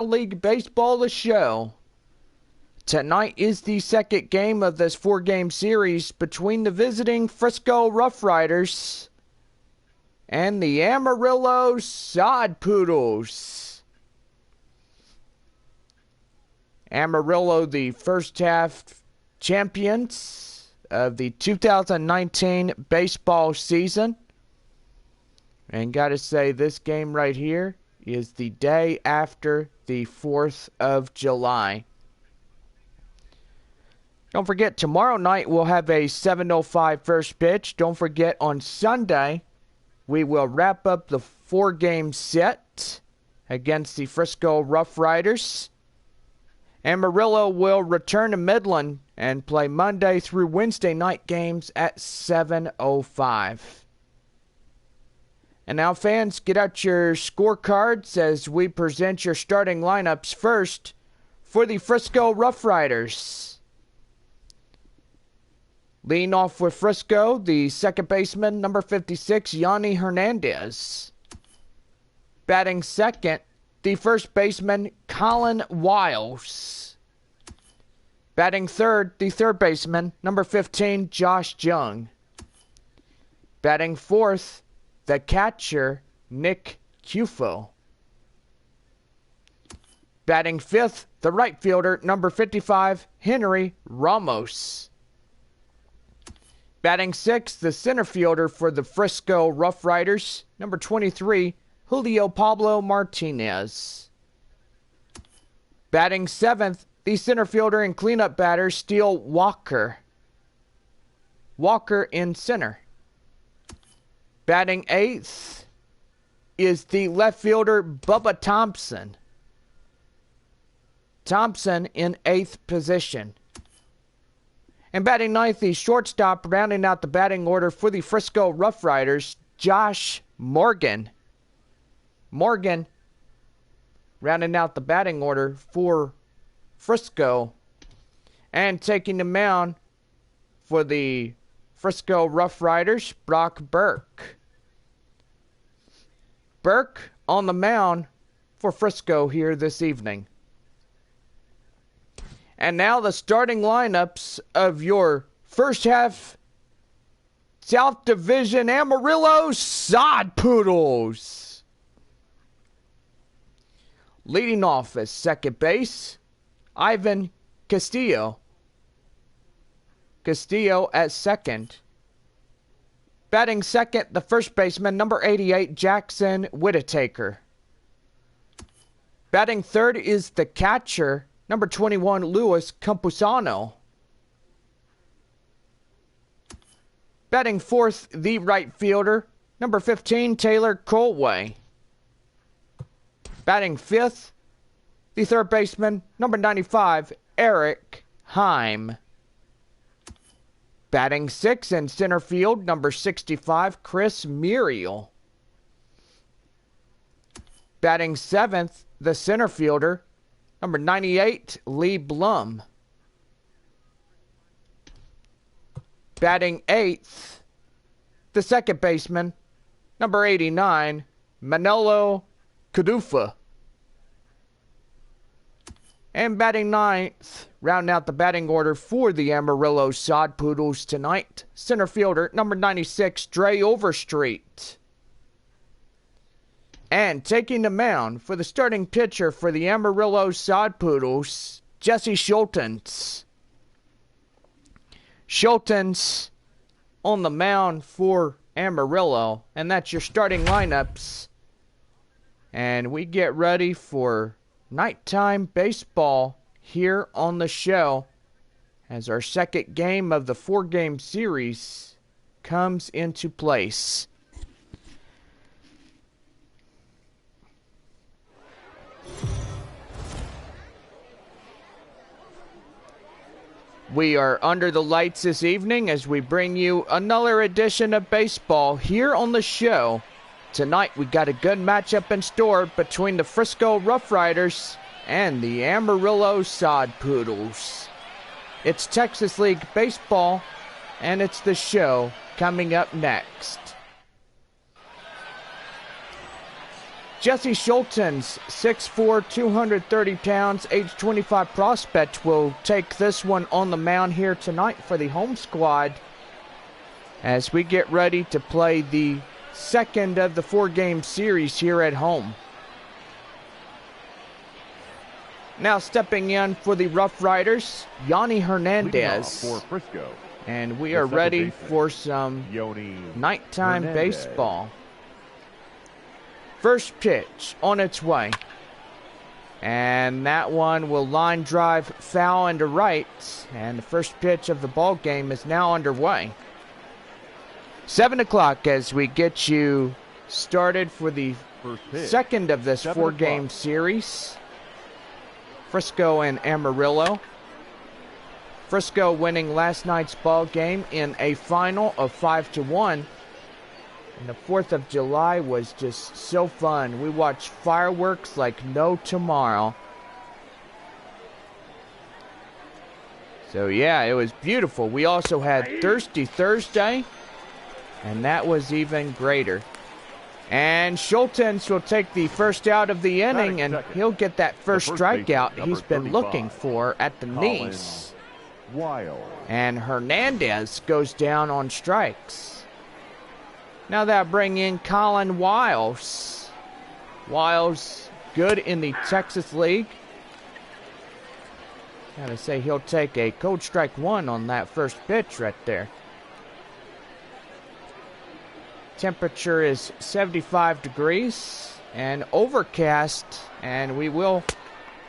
League Baseball the show. Tonight is the second game of this 4-game series between the visiting Frisco RoughRiders and the Amarillo Poodles. Amarillo, the first half champions of the 2019 baseball season. And gotta say, this game right here is the day after the 4th of July. Don't forget, tomorrow night we'll have a 7:05 first pitch. Don't forget, on Sunday, we will wrap up the 4-game set against the Frisco RoughRiders. Amarillo will return to Midland and play Monday through Wednesday night games at 7:05. And now, fans, get out your scorecards as we present your starting lineups first for the Frisco RoughRiders. Leading off with Frisco, the second baseman, number 56, Yanni Hernandez. Batting second, the first baseman, Colin Wiles. Batting third, the third baseman, number 15, Josh Jung. Batting fourth, the catcher, Nick Cufo. Batting fifth, the right fielder, number 55, Henry Ramos. Batting sixth, the center fielder for the Frisco RoughRiders, number 23, Julio Pablo Martinez. Batting seventh, the center fielder and cleanup batter, Steele Walker. Walker in center. Batting eighth is the left fielder, Bubba Thompson. Thompson in eighth position. And batting ninth, the shortstop, rounding out the batting order for the Frisco RoughRiders, Josh Morgan. Morgan rounding out the batting order for Frisco. And taking the mound for the Frisco RoughRiders, Brock Burke. Burke on the mound for Frisco here this evening. And now the starting lineups of your first half South Division Amarillo Poodles. Leading off at second base, Ivan Castillo. Castillo at second. Batting second, the first baseman, number 88, Jackson Whittaker. Batting third is the catcher, number 21, Luis Campusano. Batting fourth, the right fielder, number 15, Taylor Colway. Batting fifth, the third baseman, number 95, Eric Heim. Batting sixth in center field, number 65, Chris Muriel. Batting seventh, the center fielder, number 98, Lee Blum. Batting eighth, the second baseman, number 89, Manolo Cadufa. And batting ninth, rounding out the batting order for the Amarillo Poodles tonight, center fielder, number 96, Dre Overstreet. And taking the mound for the starting pitcher for the Amarillo Poodles, Jesse Schultens. Schultens on the mound for Amarillo. And that's your starting lineups. And we get ready for nighttime baseball here on the show as our second game of the 4-game series comes into place. We are under the lights this evening as we bring you another edition of baseball here on the show. Tonight we got a good matchup in store between the Frisco RoughRiders and the Amarillo Poodles. It's Texas League Baseball, and it's the show coming up next. Jesse Schultens, 6'4", 230 pounds, age 25 prospect, will take this one on the mound here tonight for the home squad as we get ready to play the second of the 4-game series here at home. Now stepping in for the RoughRiders, Yanni Hernandez. For Frisco. And we are ready for some nighttime baseball. First pitch on its way. And that one will line drive foul into right. And the first pitch of the ball game is now underway. 7 o'clock as we get you started for the second of this 4-game series. Frisco and Amarillo. Frisco winning last night's ball game in a final of 5-1. And the 4th of July was just so fun. We watched fireworks like no tomorrow. So yeah, it was beautiful. We also had Thirsty Thursday, and that was even greater. And Schultens will take the first out of the inning, and he'll get that first strikeout he's been looking for at the knees. And Hernandez goes down on strikes. Now that bring in Colin Wiles. Wiles good in the Texas League. Gotta say he'll take a cold strike one on that first pitch right there. Temperature is 75 degrees and overcast, and we will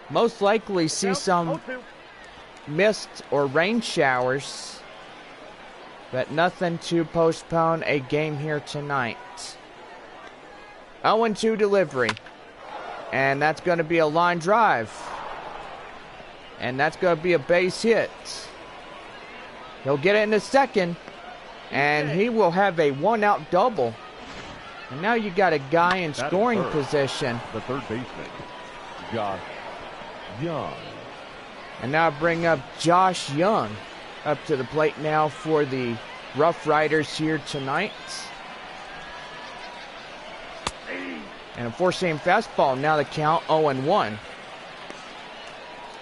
most likely see some mist or rain showers, but nothing to postpone a game here tonight. 0-2 delivery, and that's going to be a line drive, and that's going to be a base hit. He'll get it in the second, and he will have a 1-out double. And now you got a guy in scoring position. The third baseman, Josh Young. And now bring up Josh Young up to the plate now for the RoughRiders here tonight. And a four-seam fastball. Now the count 0-1.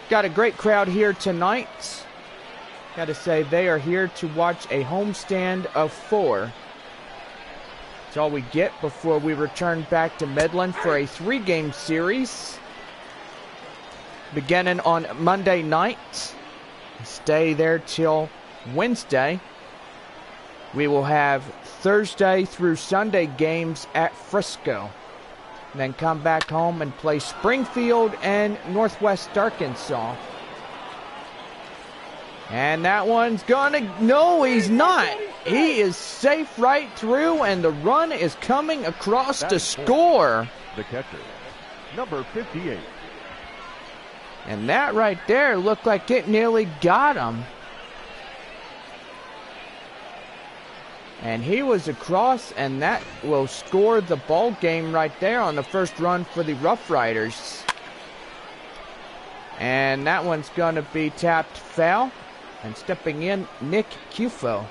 Got a great crowd here tonight. Got to say, they are here to watch a homestand of 4. That's all we get before we return back to Midland for a 3-game series. Beginning on Monday night. Stay there till Wednesday. We will have Thursday through Sunday games at Frisco. Then come back home and play Springfield and Northwest Arkansas. And that one's gonna, no, he's not. He is safe right through, and the run is coming across to score. The catcher, number 58. And that right there looked like it nearly got him. And he was across, and that will score the ball game right there on the first run for the RoughRiders. And that one's gonna be tapped foul. And stepping in, Nick Cufo.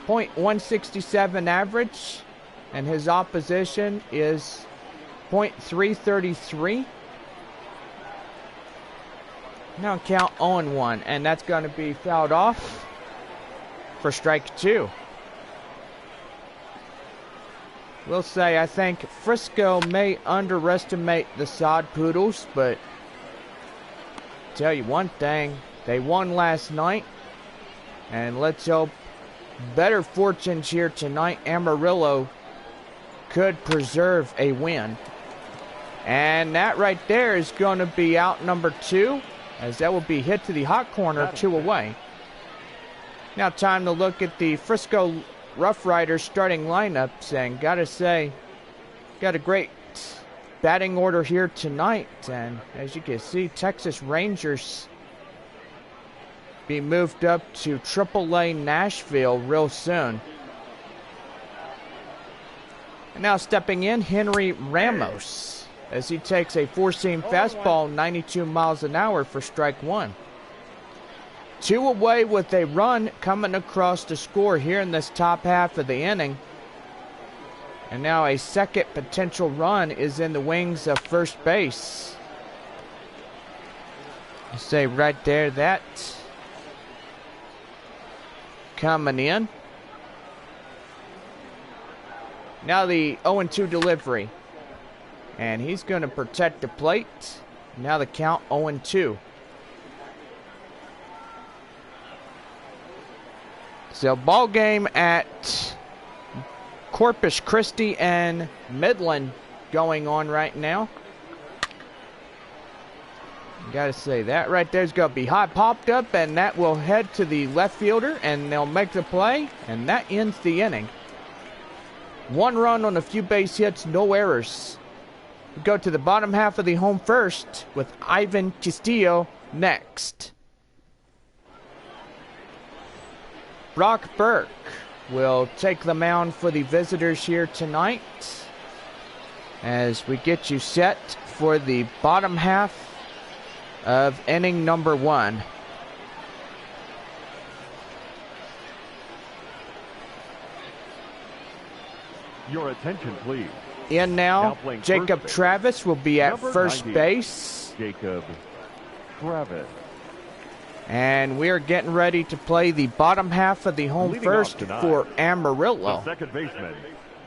.167 average. And his opposition is .333. Now count 0-1. And that's going to be fouled off for strike 2. We'll say I think Frisco may underestimate the Sod Poodles, but tell you one thing. They won last night, and let's hope better fortunes here tonight. Amarillo could preserve a win. And that right there is going to be out number 2, as that will be hit to the hot corner, 2 away. Now time to look at the Frisco RoughRiders starting lineups, and gotta say, got a great batting order here tonight. And as you can see, Texas Rangers be moved up to AAA Nashville real soon. And now stepping in, Henry Ramos, as he takes a four-seam fastball, 92 miles an hour for strike 1. 2 away with a run coming across to score here in this top half of the inning. And now a second potential run is in the wings of first base. You say right there that coming in. Now the 0-2 delivery. And he's going to protect the plate. Now the count 0-2. So ball game at Corpus Christi and Midland going on right now. Gotta say, that right there is going to be high popped up, and that will head to the left fielder, and they'll make the play, and that ends the inning. 1 run on a few base hits, no errors. We go to the bottom half of the home first with Ivan Castillo next. Brock Burke will take the mound for the visitors here tonight as we get you set for the bottom half of inning number 1. Your attention, please. In now Jacob Travis will be at first base. Jacob Travis. And we're getting ready to play the bottom half of the home first for Amarillo. The second baseman,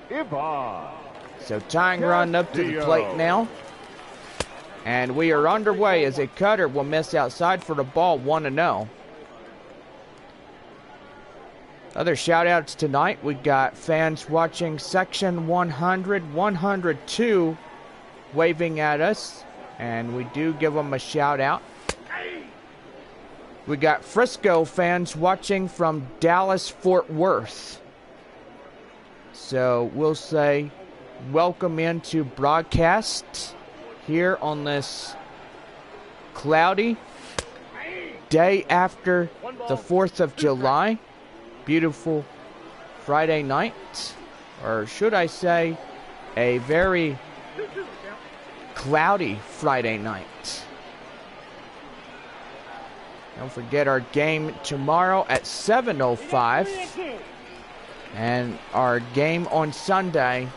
Ivan. So tying run up to the plate now. And we are underway as a cutter will miss outside for the ball, 1-0. Other shout outs tonight, we got fans watching section 100, 102 waving at us. And we do give them a shout out. We got Frisco fans watching from Dallas, Fort Worth. So we'll say welcome into broadcast here on this cloudy day after the 4th of July. Beautiful Friday night. Or should I say a very cloudy Friday night. Don't forget our game tomorrow at 7:05. And our game on Sunday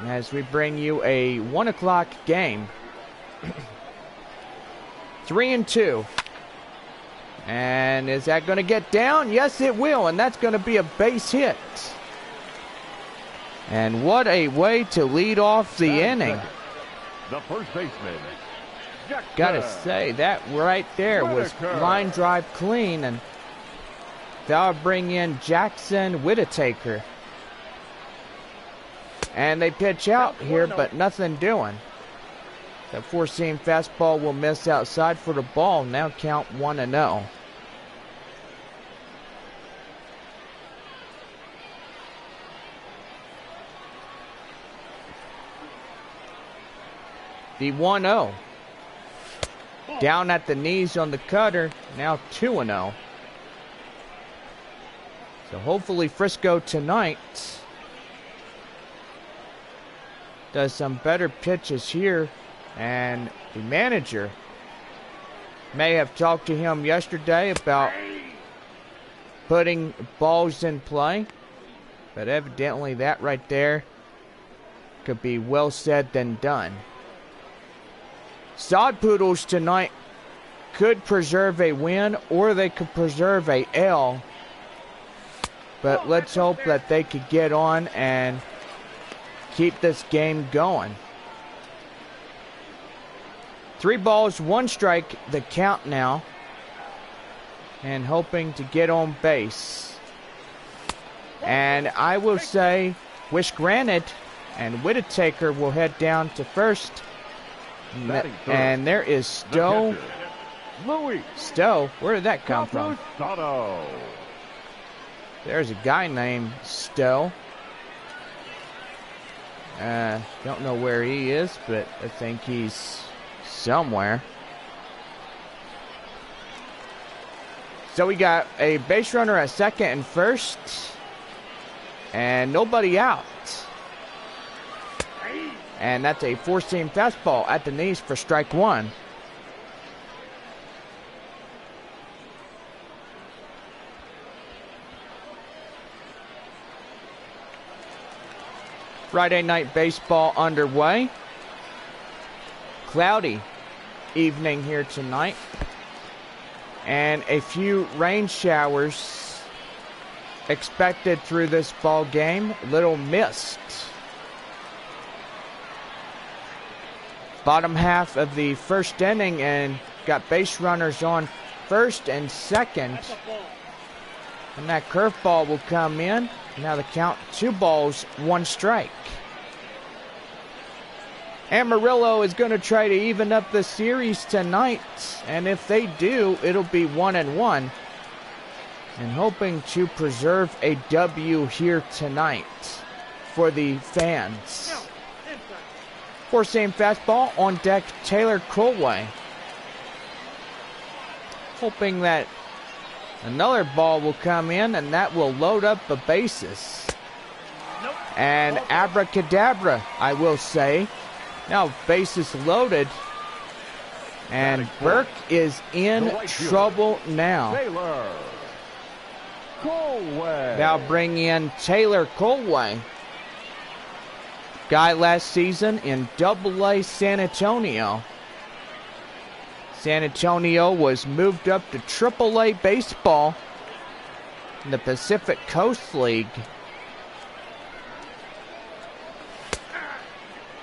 as we bring you a 1 o'clock game. 3-2. And is that going to get down? Yes, it will. And that's going to be a base hit. And what a way to lead off the inning. The first baseman. Gotta say, that right there was line drive clean, and they'll bring in Jackson Whittaker. And they pitch out here, but nothing doing. The four-seam fastball will miss outside for the ball. Now count 1-0. The 1-0. Down at the knees on the cutter. Now 2-0. So hopefully Frisco tonight does some better pitches here. And the manager may have talked to him yesterday about putting balls in play. But evidently that right there could be well said than done. Sod Poodles tonight could preserve a win, or they could preserve a L. But let's hope that they could get on and keep this game going. 3 balls, 1 strike, the count now. And hoping to get on base. And I will say, wish granted, and Whittaker will head down to first. And there is Stowe. Stowe, where did that come from? There's a guy named Stowe. Don't know where he is, but I think he's somewhere. So we got a base runner at second and first. And nobody out. And that's a 4-seam fastball at the knees for strike 1. Friday night baseball underway. Cloudy evening here tonight. And a few rain showers expected through this ball game. Little mist. Bottom half of the first inning, and got base runners on first and second. And that curveball will come in. Now the count, 2 balls, 1 strike. Amarillo is going to try to even up the series tonight. And if they do, it'll be 1-1. And hoping to preserve a W here tonight for the fans. 4-seam fastball on deck, Taylor Colway. Hoping that another ball will come in, and that will load up the bases. And abracadabra, I will say. Now bases loaded. And Burke is in trouble now. Taylor Colway. Now bring in Taylor Colway. Guy last season in Double-A San Antonio. San Antonio was moved up to Triple-A baseball in the Pacific Coast League.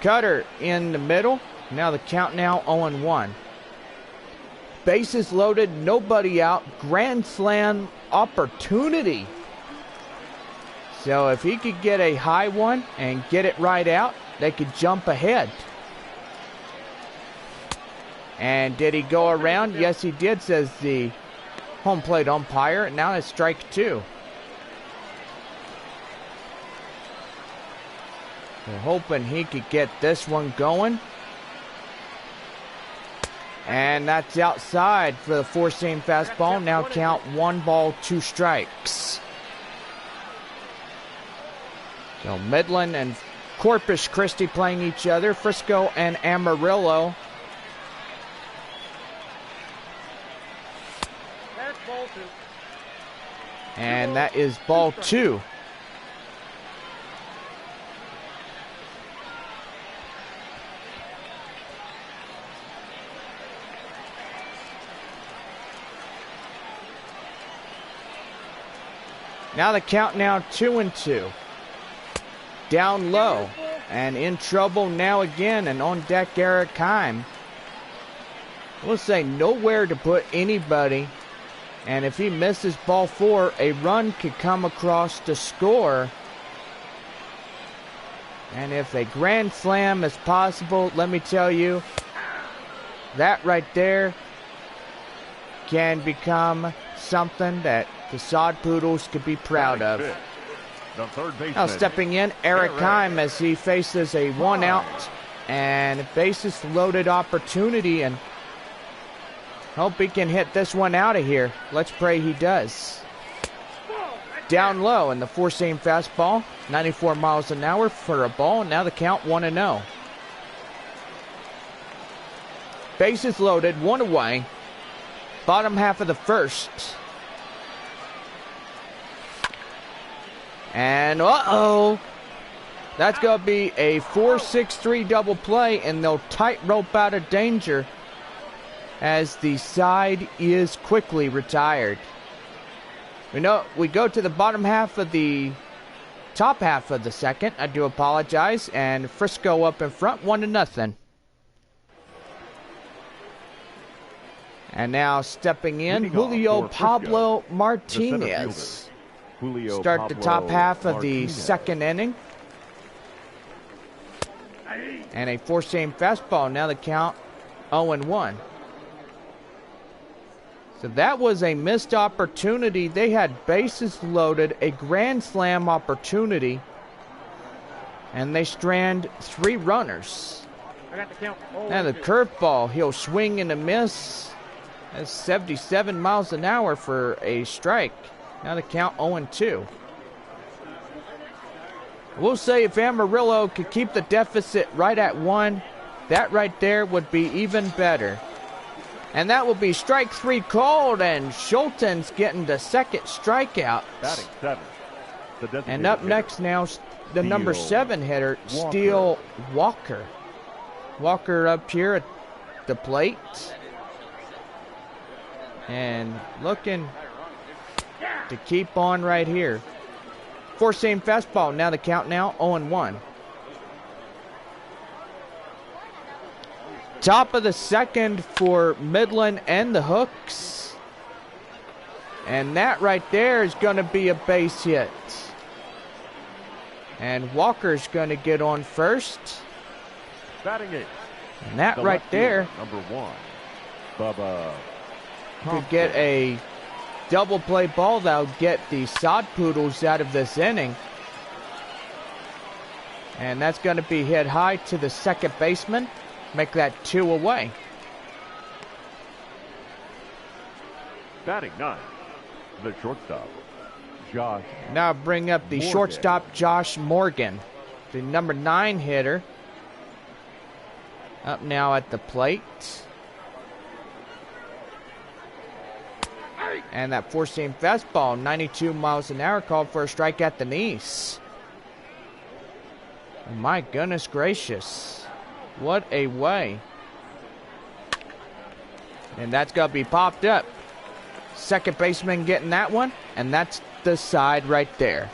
Cutter in the middle. Now the count now 0-1. Bases loaded, nobody out. Grand slam opportunity. So if he could get a high one and get it right out, they could jump ahead. And did he go around? Yes, he did, says the home plate umpire. Now it's strike 2. They're hoping he could get this one going. And that's outside for the 4-seam fastball. Now count 1 ball, 2 strikes. So Midland and Corpus Christi playing each other. Frisco and Amarillo. And that is ball 2. Now the count now 2-2. Down low and in trouble now again, and on deck Eric Heim. We'll say nowhere to put anybody, and if he misses ball 4, a run could come across to score. And if a grand slam is possible, let me tell you, that right there can become something that the Sod Poodles could be proud of. The third baseman. Now stepping in, Eric Heim, as he faces a 1-out and bases loaded opportunity, and hope he can hit this one out of here. Let's pray he does. Down low in the 4-seam fastball, 94 miles an hour for a ball. Now the count 1-0. Bases loaded, 1 away. Bottom half of the first. And uh-oh, that's going to be a 4-6-3 double play, and they'll tightrope out of danger as the side is quickly retired. We go to the bottom half of the top half of the second. I do apologize, and Frisco up in front, 1-0. And now stepping in, Julio Pablo Martinez. Start the top half of the second inning. And a 4-seam fastball. Now the count 0-1. So that was a missed opportunity. They had bases loaded, a grand slam opportunity, and they strand 3 runners. Now the curveball, he'll swing and a miss. That's 77 miles an hour for a strike. Now the count 0-2. We'll say if Amarillo could keep the deficit right at 1, that right there would be even better. And that will be strike 3 called, and Schulten's getting the second strikeout. Batting 7. And up next now, the number 7 hitter, Steele Walker. Walker up here at the plate. And looking to keep on right here. Four-seam fastball. Now the count now 0-1. Top of the second for Midland and the Hooks. And that right there is going to be a base hit. And Walker's going to get on first. Batting it. And that right there, number 1, Bubba, could get a double play ball that'll get the Sod Poodles out of this inning. And that's going to be hit high to the second baseman. Make that 2 away. Batting 9, the shortstop, Josh. Now bring up the Morgan. Shortstop, Josh Morgan, the number 9 hitter. Up now at the plate. And that four-seam fastball, 92 miles an hour, called for a strike at the knees. Oh my goodness gracious. What a way. And that's going to be popped up. Second baseman getting that one, and that's the side right there.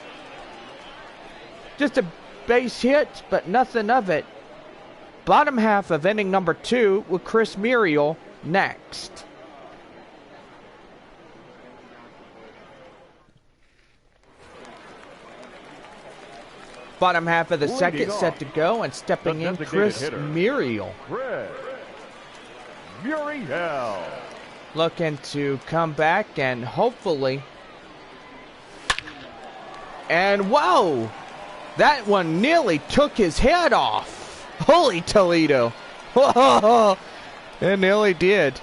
Just a base hit, but nothing of it. Bottom half of inning number 2 with Chris Muriel next. Bottom half of the second set to go, and stepping in Chris Muriel. Muriel. Looking to come back and hopefully. And whoa! That one nearly took his head off. Holy Toledo. Whoa! It nearly did.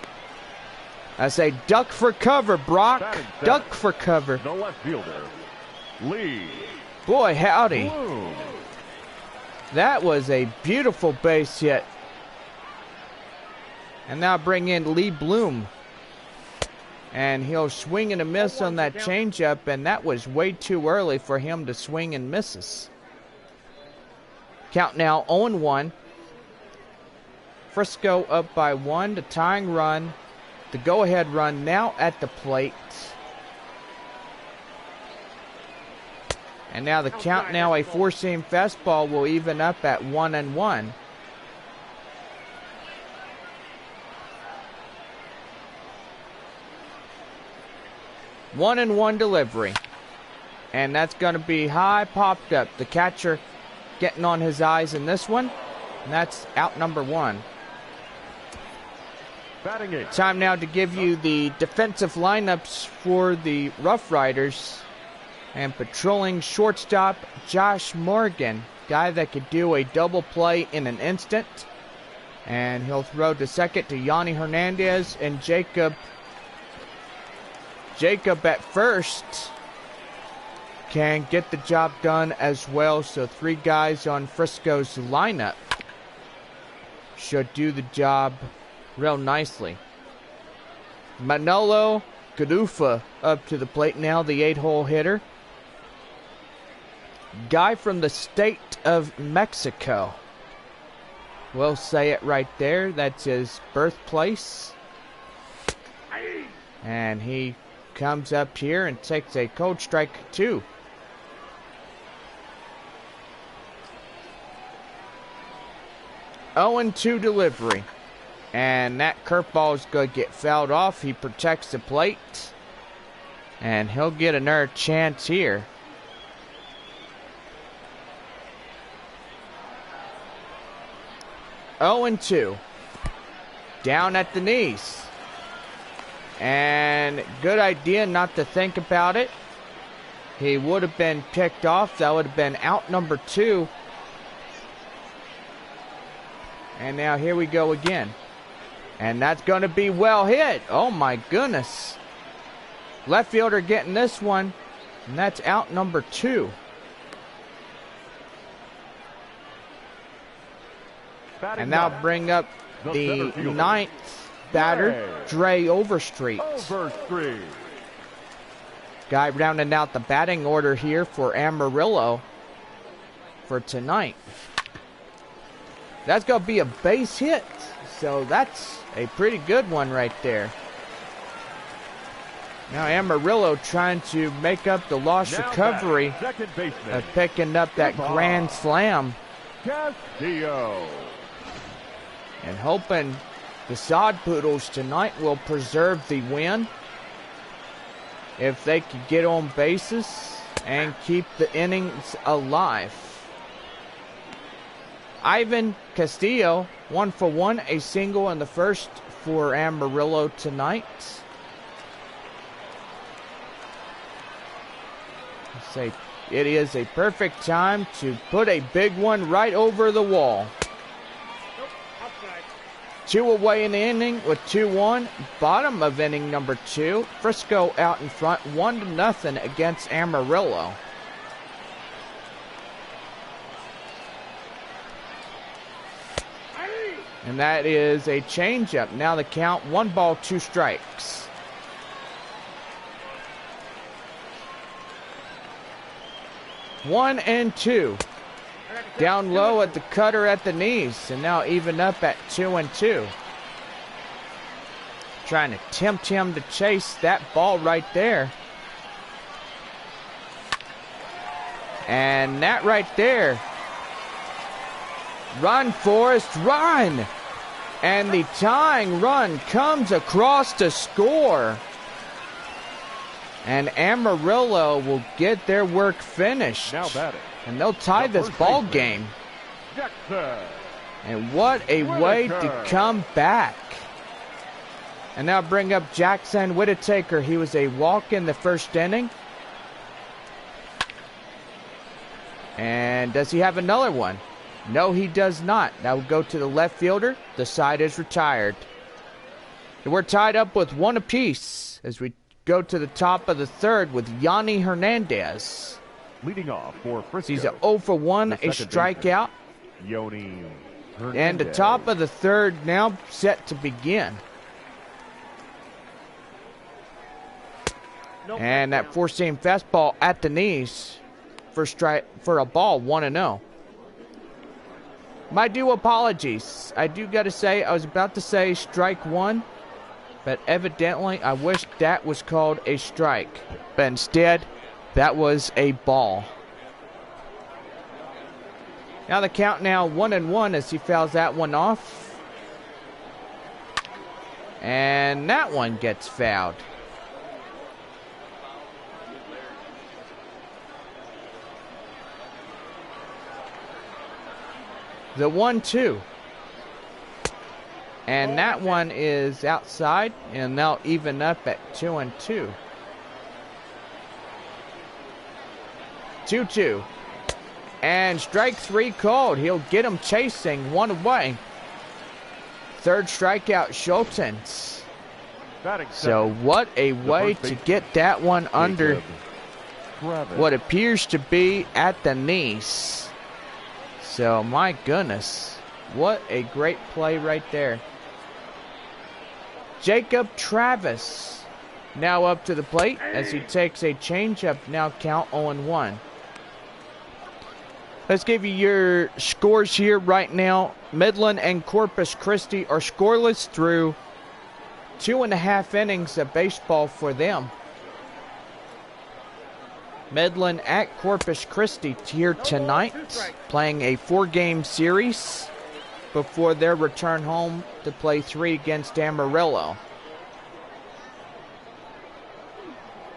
I say duck for cover, Brock. Duck for cover. The left fielder, Lee. Boy, howdy. Bloom. That was a beautiful base hit. And now bring in Lee Bloom. And he'll swing and a miss on that changeup, and that was way too early for him to swing and misses. Count now 0-1. Frisco up by 1. The tying run. The go-ahead run now at the plate. And now the count now, a four-seam fastball will even up at 1-1. One and one delivery. And that's going to be high popped up. The catcher getting on his eyes in this one. And that's out number 1. Time now to give you the defensive lineups for the RoughRiders. And patrolling shortstop, Josh Morgan. Guy that could do a double play in an instant. And he'll throw to second to Yanni Hernandez and Jacob. Jacob at first can get the job done as well. So 3 guys on Frisco's lineup should do the job real nicely. Manolo Gadufa up to the plate now, the 8-hole hitter. Guy from the state of Mexico. We'll say it right there. That's his birthplace. And he comes up here and takes a cold strike 2. Oh, 2 delivery. And that curveball is going to get fouled off. He protects the plate. And he'll get another chance here. Oh, 2. Down at the knees. And good idea not to think about it. He would have been picked off. That would have been out number 2. And now here we go again. And that's going to be well hit. Oh my goodness. Left fielder getting this one. And that's out number 2. And now bring up the 9th batter, Dre Overstreet. Guy rounding out the batting order here for Amarillo. for tonight. That's going to be a base hit. So that's a pretty good one right there. Now Amarillo trying to make up the lost recovery of picking up that grand slam. Castillo. And hoping the Sod Poodles tonight will preserve the win. If they could get on bases and keep the innings alive. Ivan Castillo, 1 for 1, a single in the first for Amarillo tonight. Say it is a perfect time to put a big one right over the wall. 2 away in the inning with 2-1. Bottom of inning number 2. Frisco out in front 1-0 against Amarillo. And that is a changeup. Now the count 1 ball, 2 strikes. One and 2. Down low at the cutter at the knees. And now even up at 2-2. Trying to tempt him to chase that ball right there. And that right there. Run, Forrest, run! And the tying run comes across to score. And Amarillo will get their work finished. Now batting. And they'll tie this ball game. Jackson. And what a way to come back. And now bring up Jackson Whittaker. He was a walk in the first inning. And does he have another one? No, he does not. That will go to the left fielder. The side is retired. And we're tied up with 1 apiece as we go to the top of the third with Yanni Hernandez. Leading off for Frisco. He's a 0 for 1, a strikeout. Yoni Hernandez. And the top of the third now set to begin. And that four-seam fastball at the knees for strike for a ball, 1-0. My due apologies. I do got to say, I was about to say strike 1, but evidently I wish that was called a strike. But instead, that was a ball. Now the count now 1-1 as he fouls that one off. And that one gets fouled. The 1-2. And that one is outside, and they'll even up at 2-2. 2-2. And strike 3 called. He'll get him chasing, 1 away. Third strikeout, Schultens. So what a way to get that one under what appears to be at the knees. So, my goodness, what a great play right there. Jacob Travis now up to the plate as he takes a changeup, now count 0-1. Let's give you your scores here right now. Midland and Corpus Christi are scoreless through 2.5 innings of baseball for them. Midland at Corpus Christi here tonight, playing a 4-game series before their return home to play 3 against Amarillo.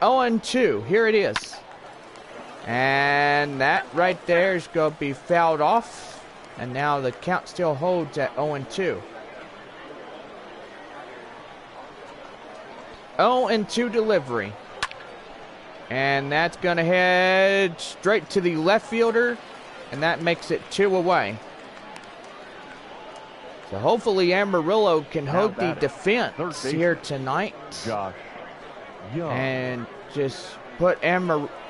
0-2, here it is. And that right there is going to be fouled off. And now the count still holds at 0-2. 0-2 delivery. And that's going to head straight to the left fielder. And that makes it 2 away. So hopefully Amarillo can hold the defense here tonight. Josh Young. And just put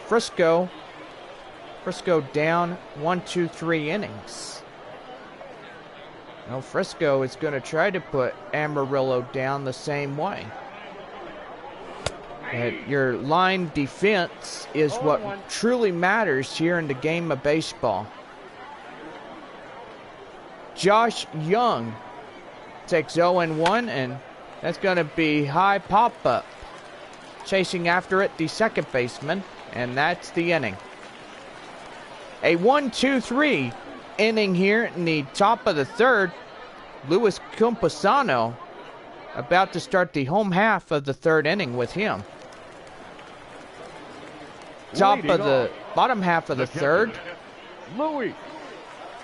Frisco down 1, 2, 3 innings. Now Frisco is going to try to put Amarillo down the same way. Your line defense is what truly matters here in the game of baseball. Josh Young takes 0-1, and that's going to be high pop-up. Chasing after it, the second baseman, and that's the inning. A 1-2-3 inning here in the top of the third. Luis Campusano about to start the home half of the third inning with him. Bottom half of the third. Louis.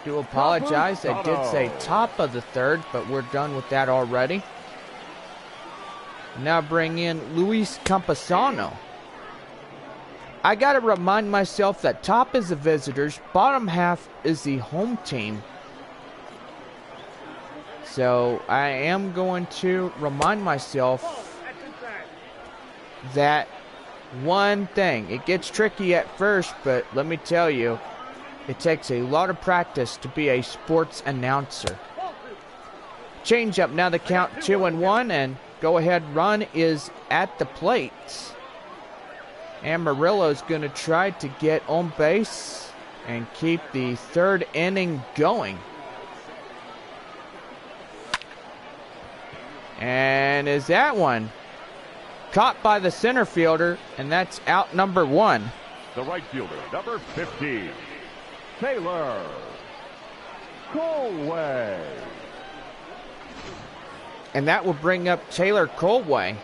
Do apologize, I did say top of the third, but we're done with that already. Now bring in Luis Campusano. I gotta remind myself that top is the visitors, bottom half is the home team. So I am going to remind myself that one thing. It gets tricky at first, but let me tell you, it takes a lot of practice to be a sports announcer. Change up, now the count 2-1, and go ahead run is at the plate. Amarillo's going to try to get on base and keep the third inning going. And is that one caught by the center fielder, and that's out number 1. The right fielder, number 50, Taylor Colway. And that will bring up Taylor Colway.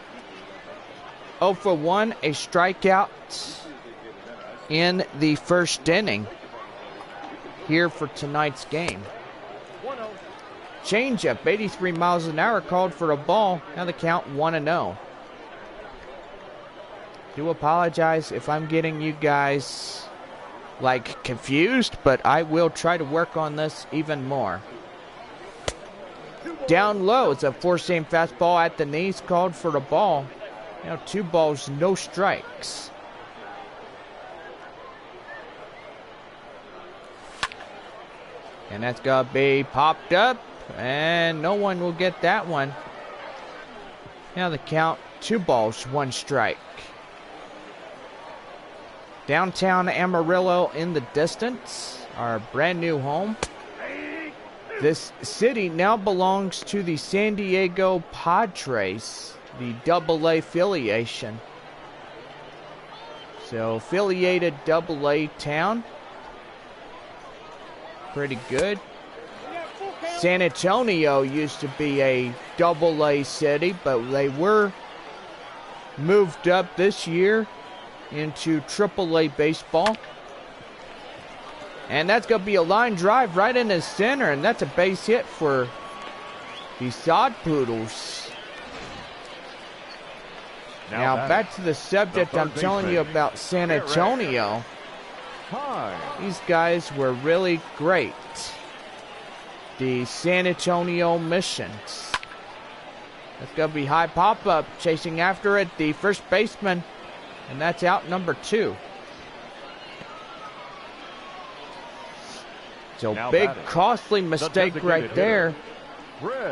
0-for-1, a strikeout in the first inning here for tonight's game. Changeup, 83 miles an hour, called for a ball. Now the count 1-0. Do apologize if I'm getting you guys like confused, but I will try to work on this even more. Down low, it's a four-seam fastball at the knees, called for a ball. Now 2 balls, no strikes. And that's going to be popped up, and no one will get that one. Now the count, 2 balls, 1 strike. Downtown Amarillo in the distance, our brand new home. This city now belongs to the San Diego Padres, the AA affiliation. So affiliated AA town. Pretty good. San Antonio used to be a AA city, but they were moved up this year into AAA baseball. And that's going to be a line drive right in the center, and that's a base hit for the Sod Poodles. Now back to the subject I'm telling you about San Antonio. These guys were really great. The San Antonio Missions. That's going to be high pop-up, chasing after it, the first baseman, and that's out number 2. So now big costly mistake right there.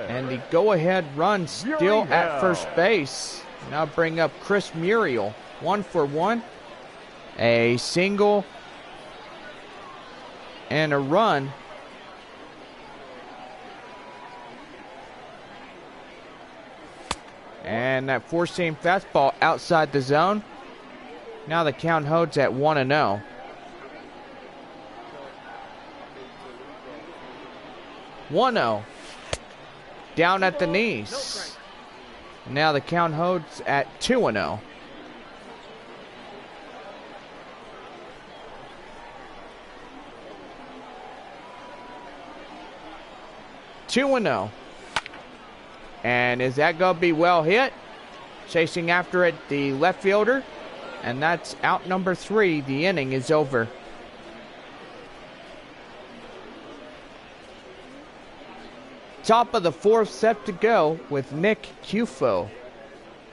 And the go-ahead run still at first base. Now bring up Chris Muriel. 1-for-1. A single and a run. And that four-seam fastball outside the zone. Now the count holds at 1-0. 1-0. Down at the knees. Now the count holds at 2-0. And is that going to be well hit? Chasing after it, the left fielder. And that's out number 3. The inning is over. Top of the 4th set to go with Nick Cufo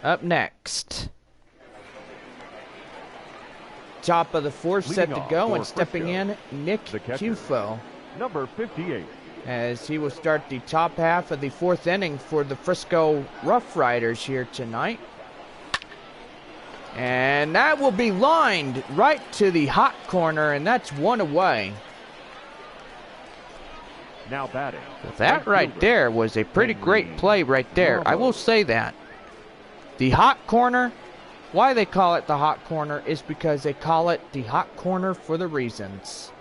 up next. Top of the 4th set to go, and stepping in, Nick Cufo. Number 58. As he will start the top half of the 4th inning for the Frisco RoughRiders here tonight. And that will be lined right to the hot corner, and that's 1 away. Now batting. That right there was a pretty great play right there. I will say that. The hot corner, why they call it the hot corner is because they call it the hot corner for the reasons.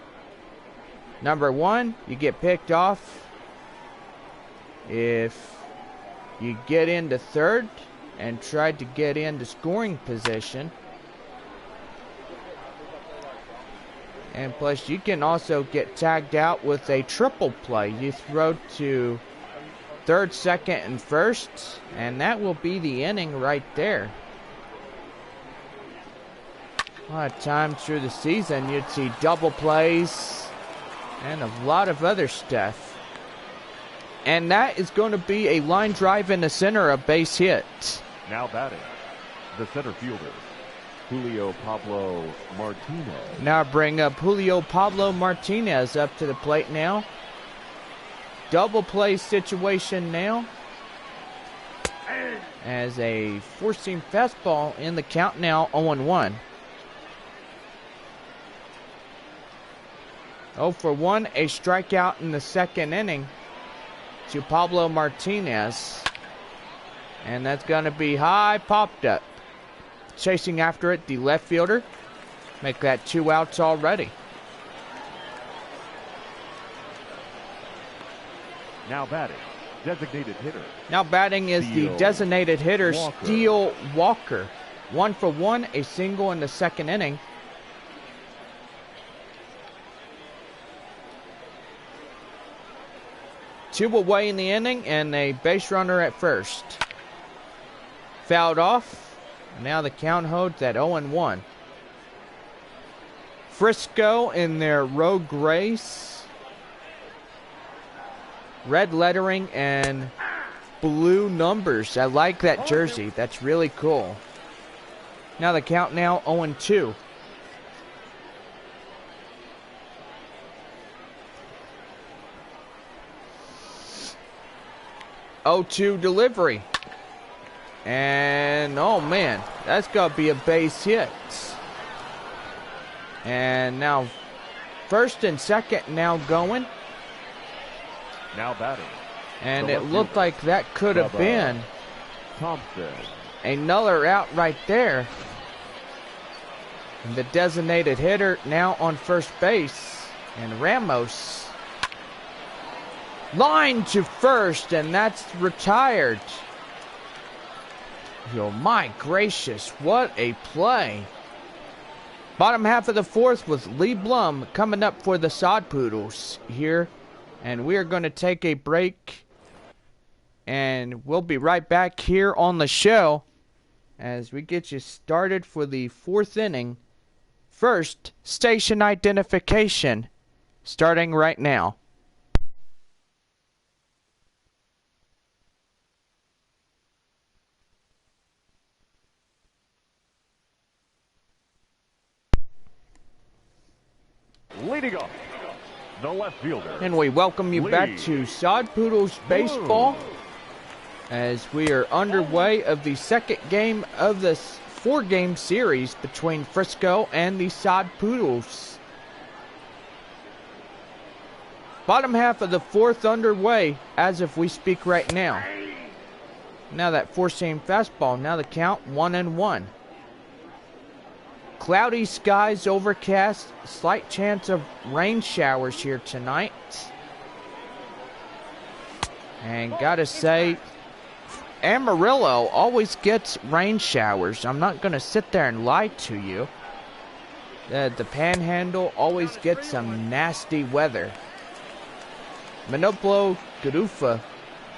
Number one, you get picked off if you get into third and tried to get into scoring position. And plus, you can also get tagged out with a triple play. You throw to third, second, and first, and that will be the inning right there. A lot of times through the season, you'd see double plays and a lot of other stuff. And that is going to be a line drive in the center, a base hit. Now batting, the center fielder, Julio Pablo Martinez. Now bring up Julio Pablo Martinez up to the plate now. Double play situation now. As a four-seam fastball in the count now, 0-1. 0 for 1, a strikeout in the second inning to Pablo Martinez. And that's going to be high popped up. Chasing after it, the left fielder. Make that 2 outs already. Now batting, designated hitter. Now batting is the designated hitter, Steele Walker. 1 for 1, a single in the second inning. Two away in the inning and a base runner at first. Fouled off. Now the count holds at 0-1. Frisco in their road grays. Red lettering and blue numbers. I like that jersey. That's really cool. Now the count now 0-2. 0-2 delivery. And, oh man, that's going to be a base hit. And now, first and second now going. Now batting. And it looked like that could have been Thompson. Another out right there. And the designated hitter now on first base. And Ramos. Line to first, and that's retired. Yo, my gracious, what a play. Bottom half of the fourth with Lee Blum coming up for the Sod Poodles here. And we are going to take a break. And we'll be right back here on the show as we get you started for the fourth inning. First, station identification, starting right now. Leading off, the left fielder. And we welcome you back to Sod Poodles Baseball as we are underway of the second game of this four-game series between Frisco and the Sod Poodles. Bottom half of the fourth underway as if we speak right now. Now that four-seam fastball, now the count 1-1. Cloudy skies, overcast, slight chance of rain showers here tonight. And gotta say, Amarillo always gets rain showers. I'm not gonna sit there and lie to you. The Panhandle always gets some nasty weather. Manoplo Garufa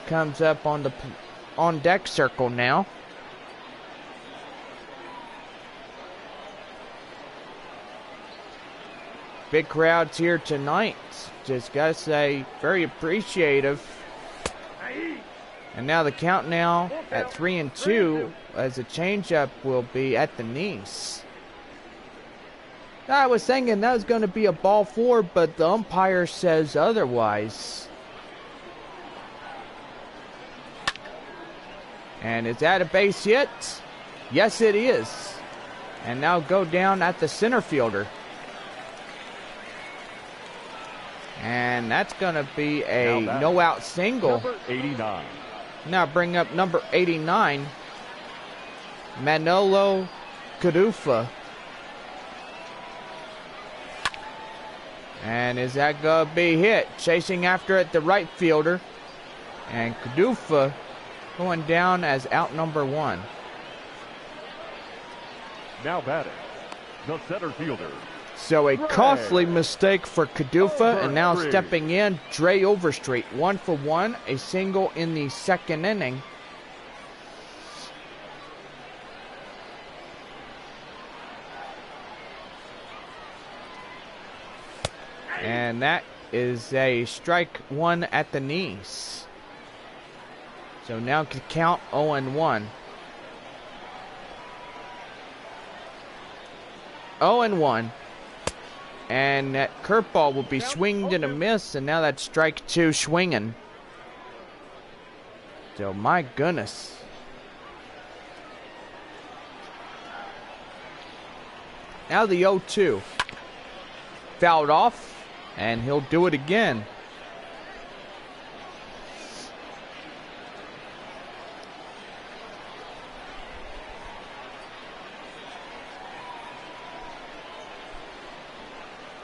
comes up on the on-deck circle now. Big crowds here tonight. Just gotta say, very appreciative. And now the count now at 3-2 as a changeup will be at the knees. I was thinking that was going to be a ball four, but the umpire says otherwise. And is that a base hit? Yes, it is. And now go down at the center fielder. And that's going to be a no-out single. Number 89. Now bring up number 89, Manolo Cadufa. And is that going to be hit? Chasing after it, the right fielder. And Cadufa going down as out number 1. Now batting, the center fielder. So a costly mistake for Cadufa, and now stepping in, Dre Overstreet. 1 for 1, a single in the second inning. And that is a strike 1 at the knees. So now can count 0-1. 0-1. And that curveball will be swinged and a miss, and now that's strike 2 swinging. So my goodness. Now the 0-2. Fouled off, and he'll do it again.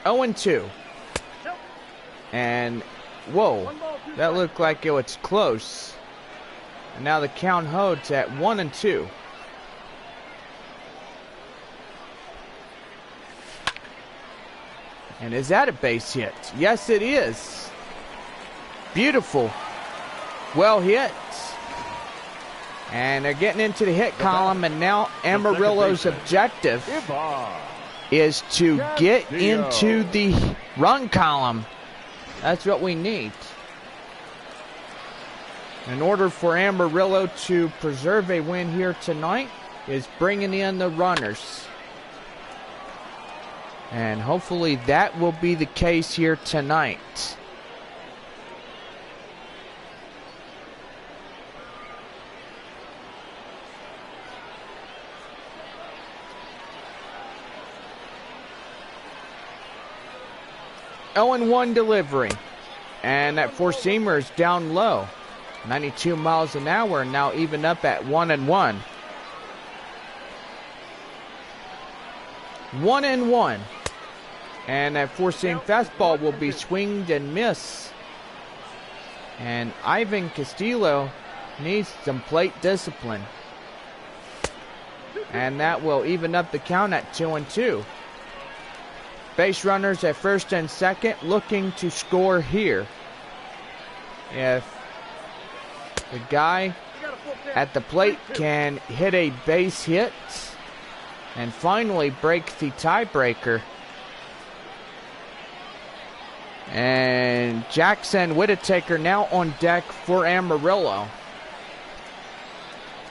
Oh and 2. And whoa, that looked like it was close. And now the count holds at 1-2. And is that a base hit? Yes, it is. Beautiful. Well hit. And they're getting into the hit column, and now Amarillo's objective is to get into the run column. That's what we need. In order for Amarillo to preserve a win here tonight is bringing in the runners. And hopefully that will be the case here tonight. Oh and 1 delivery. And that four-seamer is down low. 92 miles an hour, now even up at 1-1. 1-1. And that four-seam fastball will be swinged and missed. And Ivan Castillo needs some plate discipline. And that will even up the count at 2-2. Base runners at first and second looking to score here. If the guy at the plate can hit a base hit and finally break the tiebreaker. And Jackson Whittaker now on deck for Amarillo.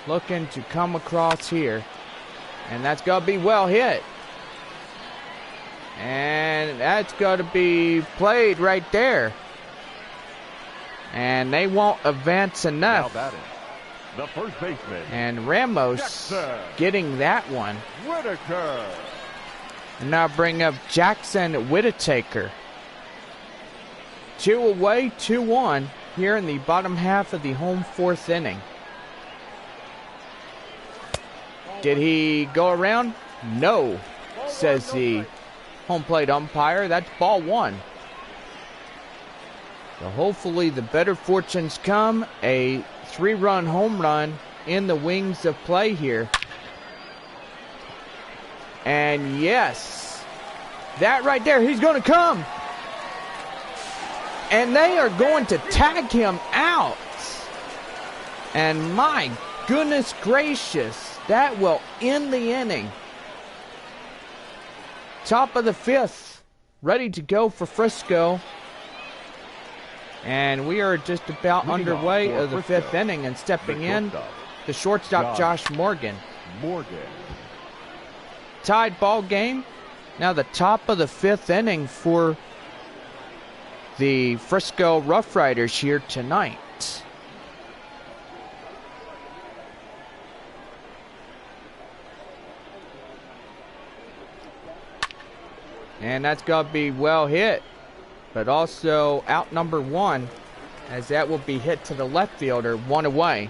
Looking to come across here. And that's going to be well hit. And that's going to be played right there. And they won't advance enough. Now batting, the first baseman. And Ramos Jackson getting that one. Whittaker. And now bring up Jackson Whittaker. 2 away, 2-1 here in the bottom half of the home fourth inning. Did he go around? No, says the home plate umpire. That's ball 1. So hopefully the better fortunes come. A 3-run home run in the wings of play here. And yes, that right there, he's going to come. And they are going to tag him out. And my goodness gracious, that will end the inning. Top of the 5th, ready to go for Frisco. And we are just about underway of the 5th inning, and stepping in, the shortstop Josh Morgan. Tied ball game. Now the top of the 5th inning for the Frisco RoughRiders here tonight. And that's going to be well hit. but also out number 1, as that will be hit to the left fielder, 1 away.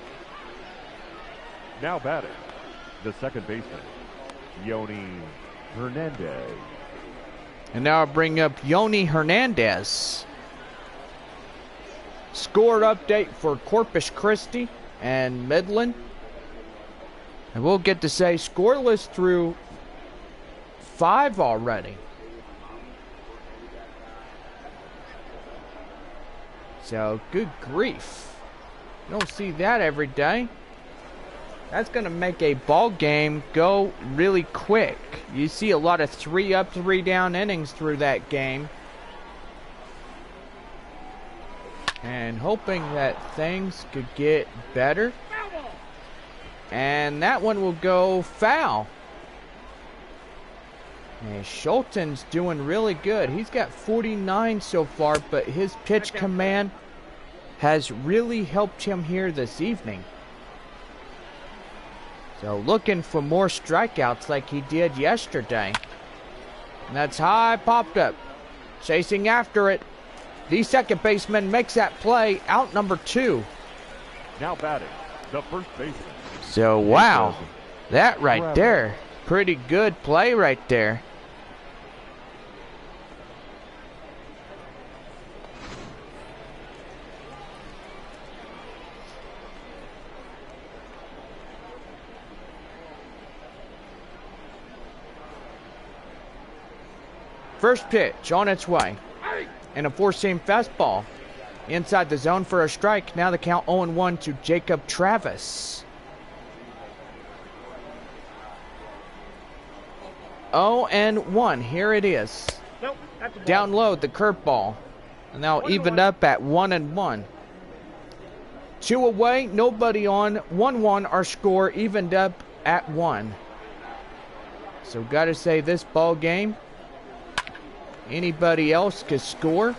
Now batting, the second baseman, Yoni Hernandez. And now I'll bring up Yoni Hernandez. Score update for Corpus Christi and Midland. And we'll get to say scoreless through 5 already. So, good grief. You don't see that every day. That's going to make a ball game go really quick. You see a lot of 3 up, 3 down innings through that game. And hoping that things could get better. And that one will go foul. And Schulten's doing really good. He's got 49 so far, but his pitch command has really helped him here this evening. So looking for more strikeouts like he did yesterday. And that's high, popped up. Chasing after it. The second baseman makes that play, out number 2. Now batting, the first baseman. So wow, that right there, pretty good play right there. First pitch on its way. And a 4-seam fastball. Inside the zone for a strike. Now the count 0-1 to Jacob Travis. 0-1. Here it is. Down low, the curveball. And now evened up at 1-1. 2 away, nobody on. 1-1, our score evened up at 1. So gotta say, this ball game, anybody else could score.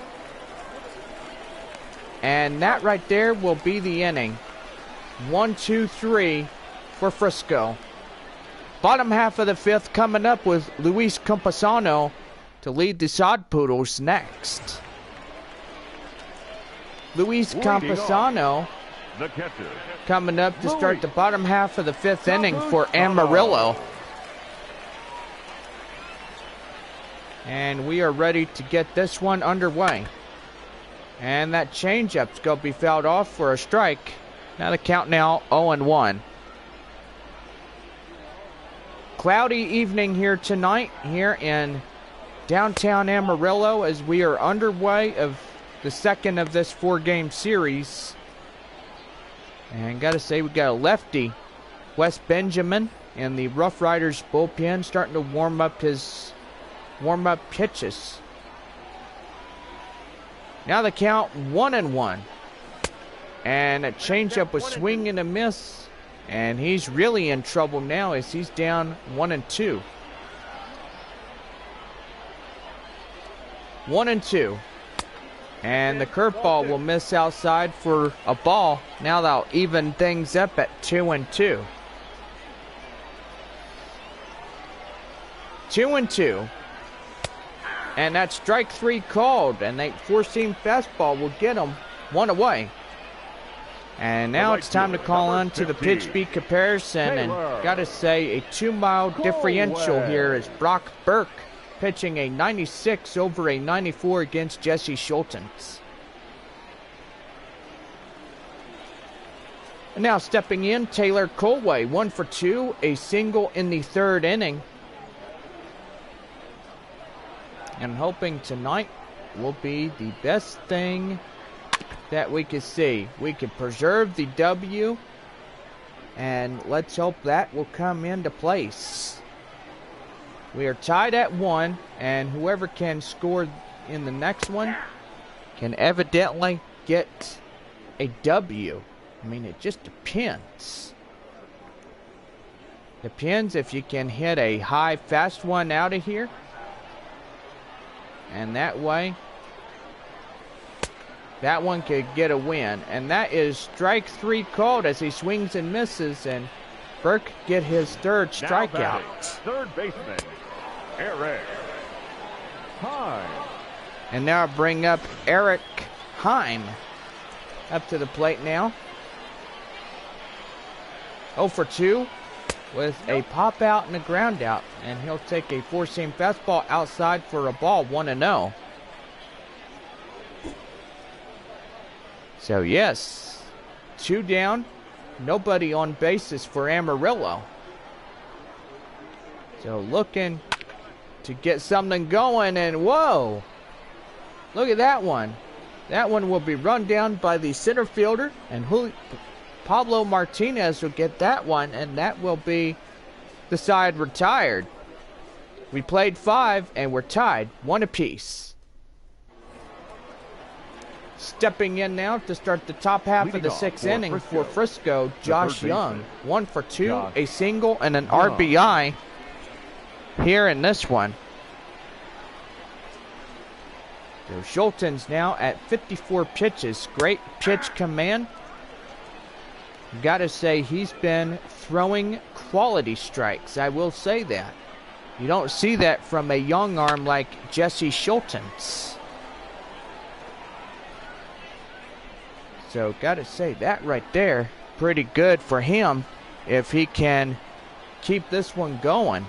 And that right there will be the inning. 1, 2, 3 for Frisco. Bottom half of the 5th coming up with Luis Campesano to lead the Sod Poodles next. Luis Campesano The catcher, coming up to start the bottom half of the 5th inning for Amarillo. And we are ready to get this one underway. And that changeup's going to be fouled off for a strike. Now the count now 0-1. Cloudy evening here tonight here in downtown Amarillo as we are underway of the second of this 4-game series. And got to say, we got a lefty, Wes Benjamin, in the RoughRiders bullpen, starting to warm up his warm-up pitches. Now the count 1-1. And a changeup with swing and a miss. And he's really in trouble now as he's down 1-2. 1-2. And the curveball will miss outside for a ball. Now they'll even things up at 2-2. 2-2. And that strike 3 called. And that 4-seam fastball will get him 1 away. And now it's time to call on to the pitch speed comparison. And got to say, a 2-mile differential here as Brock Burke pitching a 96 over a 94 against Jesse Schultens. And now stepping in, Taylor Colway, 1 for 2, a single in the 3rd inning. And hoping tonight will be the best thing that we could see. We could preserve the W, and let's hope that will come into place. We are tied at 1, and whoever can score in the next one can evidently get a W. I mean, it just depends. Depends if you can hit a high, fast one out of here. And that way, that one could get a win. And that is strike 3 called as he swings and misses. And Burke get his 3rd strikeout. 3rd baseman, Eric Hines. And now I bring up Eric Heim up to the plate now. 0 for 2 with a pop out and a ground out. And he'll take a four-seam fastball outside for a ball, 1-0. So yes, 2 down, nobody on bases for Amarillo. So looking to get something going, and whoa, look at that one. That one will be run down by the center fielder, and Pablo Martinez will get that one, and that will be the side retired. We played 5, and we're tied 1 apiece. Stepping in now to start the top half of the 6th inning for Frisco, Josh Young. 1 for 2, a single, and an RBI here in this one. So Schulten's now at 54 pitches. Great pitch command. Gotta say, he's been throwing quality strikes. I will say that. You don't see that from a young arm like Jesse Schulten's. So gotta say, that right there, pretty good for him if he can keep this one going.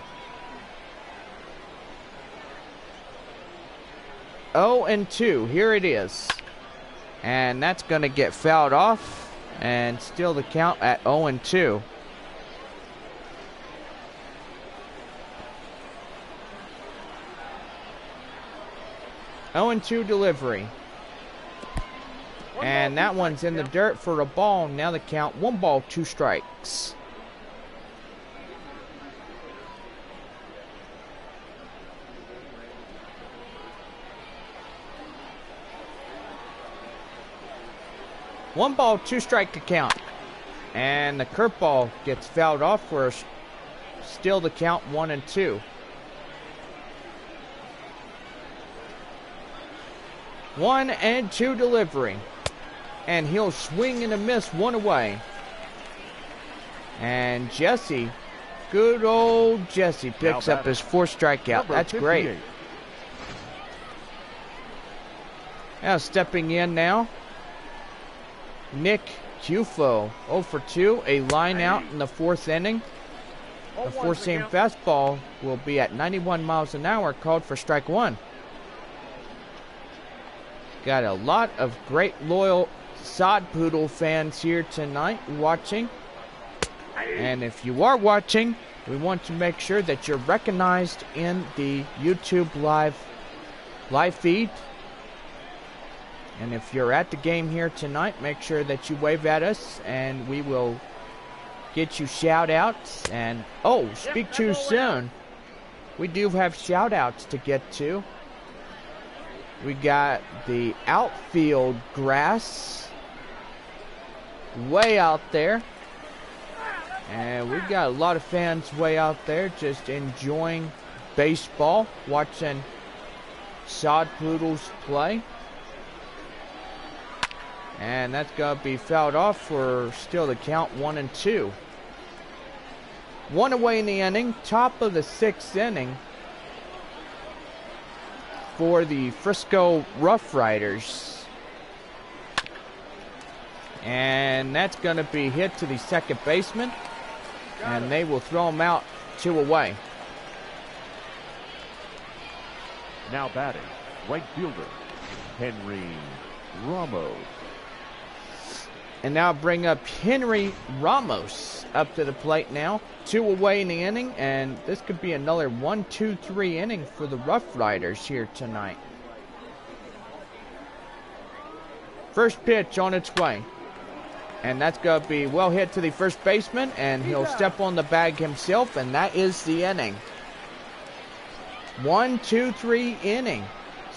0-2, here it is. And that's gonna get fouled off and still the count at 0-2. Delivery. And that one's in the dirt for a ball. Now the count, 1 ball, 2 strikes. One ball, 2 strike to count. And the curveball gets fouled off for still the count, 1-2. 1-2 delivery. And he'll swing and a miss, 1 away. And Jesse, good old Jesse, picks up his 4th strikeout. That's great. Now stepping in now, Nick Cufo, 0 for 2, a line out in the 4th inning. The 4-seam fastball will be at 91 miles an hour, called for strike 1. Got a lot of great loyal Sod Poodle fans here tonight watching. And if you are watching, we want to make sure that you're recognized in the YouTube live feed. And if you're at the game here tonight, make sure that you wave at us and we will get you shout outs. And oh, speak too soon. We do have shout outs to get to. We got the outfield grass way out there. And we got a lot of fans way out there just enjoying baseball, watching Sod Poodles play. And that's going to be fouled off for still the count, 1-2. 1 away in the inning, top of the 6th inning for the Frisco RoughRiders. And that's going to be hit to the second baseman. And they will throw him out, 2 away. Now batting, right fielder, Henry Ramos. And now bring up Henry Ramos up to the plate now. 2 away in the inning, and this could be another 1-2-3 inning for the RoughRiders here tonight. First pitch on its way. And that's going to be well hit to the first baseman, and he'll step on the bag himself, and that is the inning. 1-2-3 inning.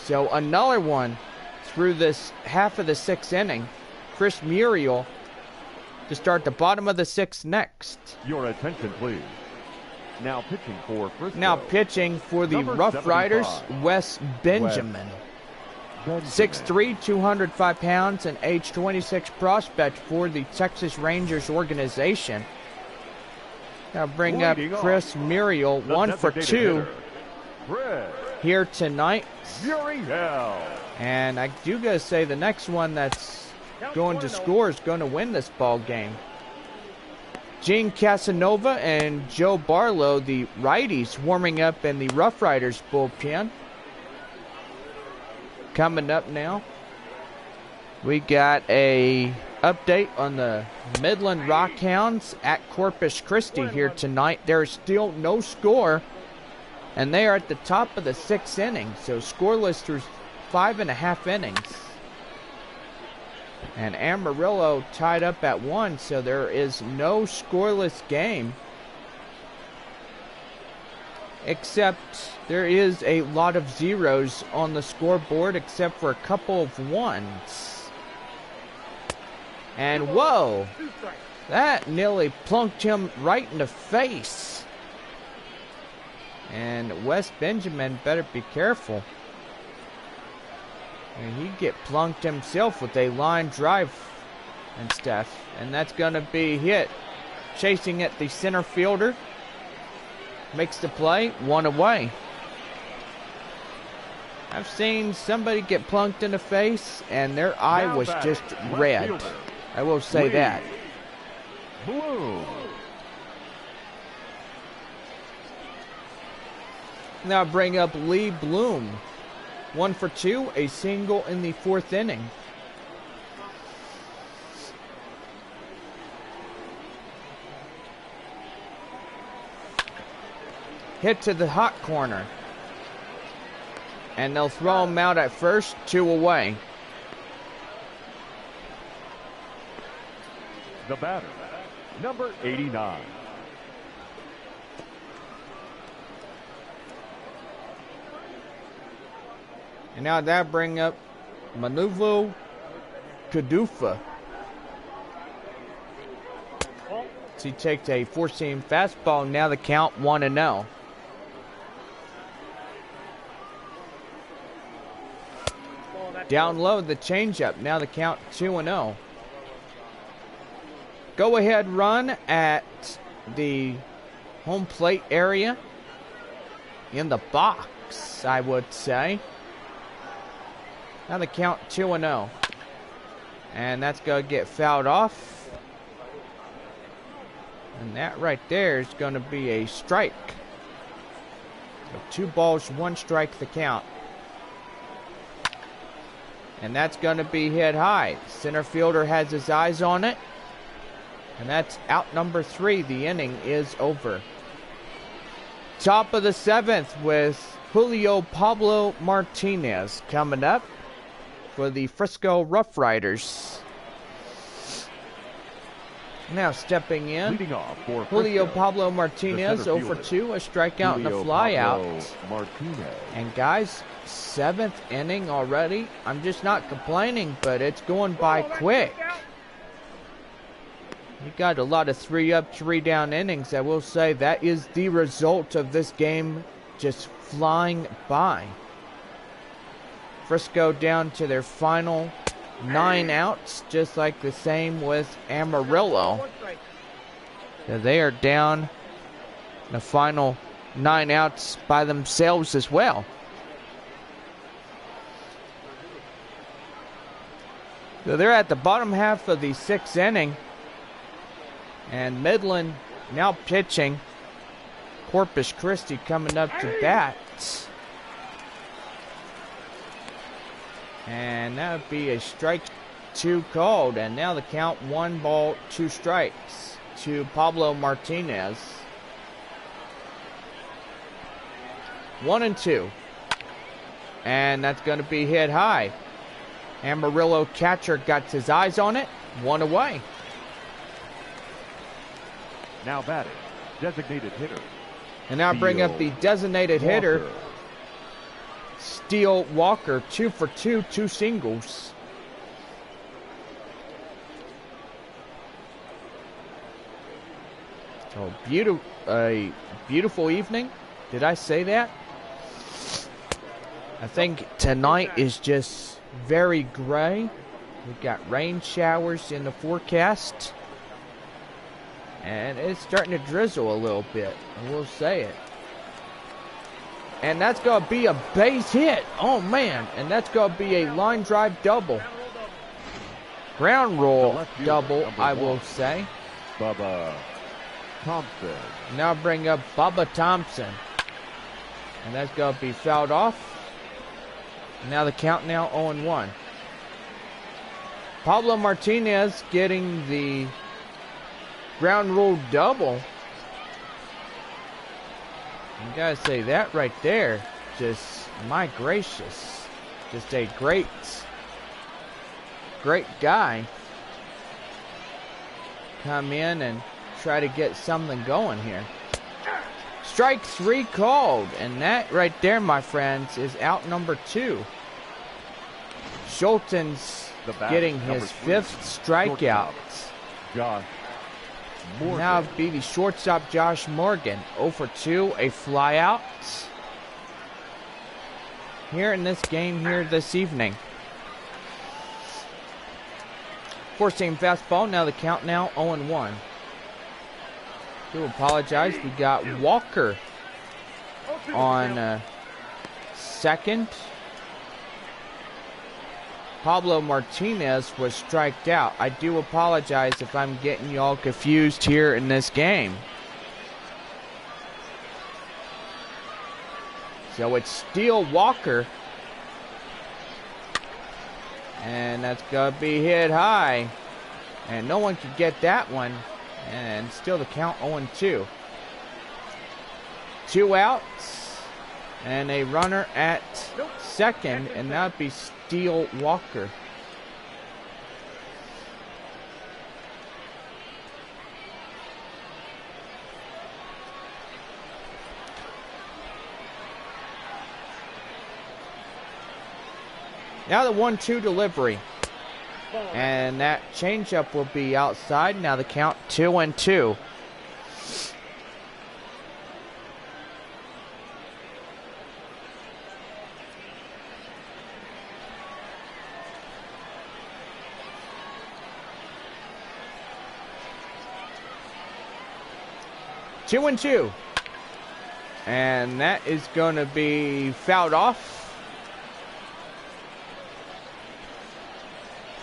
So another one through this half of the 6th inning. Chris Muriel to start the bottom of the 6th next. Your attention, please. Now pitching for Frisco. Now pitching for the RoughRiders, Wes Benjamin. 6'3", 205 pounds, and age 26 prospect for the Texas Rangers organization. Now bring up Chris Muriel, 1 for 2. here tonight. Fury Hell. And I do gotta say the next one that's going to score is going to win this ball game. Gene Casanova and Joe Barlow, the righties, warming up in the RoughRiders bullpen. Coming up now, we got a update on the Midland Rockhounds at Corpus Christi here tonight. There's still no score, and they are at the top of the 6th inning, so scoreless through 5.5 innings. And Amarillo tied up at 1, so there is no scoreless game. Except there is a lot of zeros on the scoreboard, except for a couple of ones. And whoa, that nearly plunked him right in the face. And Wes Benjamin better be careful. And he'd get plunked himself with a line drive and stuff. And that's going to be hit. Chasing it, the center fielder makes the play, 1 away. I've seen somebody get plunked in the face, and their eye was just red. I will say that. Bloom. Now bring up Lee Bloom. 1 for 2, a single in the 4th inning. Hit to the hot corner. And they'll throw him out at first, 2 away. The batter, number 89. And now that bring up Manuvo Kadufa. So he takes a 4-seam fastball. Now the count 1-0. Down low, the changeup. Now the count 2-0. Go ahead run at the home plate area. In the box, I would say. Now the count 2-0. And that's going to get fouled off. And that right there is going to be a strike. So 2 balls, 1 strike the count. And that's going to be hit high. Center fielder has his eyes on it. And that's out number 3. The inning is over. Top of the 7th with Julio Pablo Martinez coming up for the Frisco RoughRiders. Now stepping in, Leading off for Julio Frisco, Pablo Martinez, 0 for 2, a strikeout and a flyout. And guys, 7th inning already. I'm just not complaining, but it's going by quick. You got a lot of 3-up, 3-down innings. I will say that is the result of this game just flying by. Frisco down to their final 9 outs, just like the same with Amarillo. So they are down the final 9 outs by themselves as well. So they're at the bottom half of the 6th inning. And Midland now pitching. Corpus Christi coming up to bat. And that would be a strike 2 called. And now the count 1 ball, 2 strikes to Pablo Martinez. 1-2. And that's going to be hit high. Amarillo catcher got his eyes on it. 1 away. Now batting, designated hitter. And now bring up the designated hitter, Steele Walker. 2 for 2, 2 singles. So a beautiful evening. Did I say that? I think tonight is just very gray. We've got rain showers in the forecast. And it's starting to drizzle a little bit. I will say it. And that's going to be a base hit. Oh, man. And that's going to be a line drive double. Ground roll double, I will say. Bubba Thompson. Now bring up Bubba Thompson. And that's going to be fouled off. Now the count now 0-1. Pablo Martinez getting the ground rule double. You gotta say that right there. Just, my gracious. Just a great guy. Come in and try to get something going here. Strike 3 called. And that right there, my friends, is out number 2. Schulten's getting his 5th strikeout. Josh Morgan. Now it'll be the shortstop Josh Morgan. 0 for 2, a flyout. Here in this game here this evening. 4-seam fastball. Now the count now 0-1. Do apologize. We got Walker on second. Pablo Martinez was striked out. I do apologize if I'm getting y'all confused here in this game. So it's Steele Walker. And that's going to be hit high. And no one could get that one. And still the count 0-2. 2 outs. And a runner at second. And that would be Steele Walker. Now the 1-2 delivery. And that changeup will be outside. Now the count 2-2. Two and 2. And that is going to be fouled off.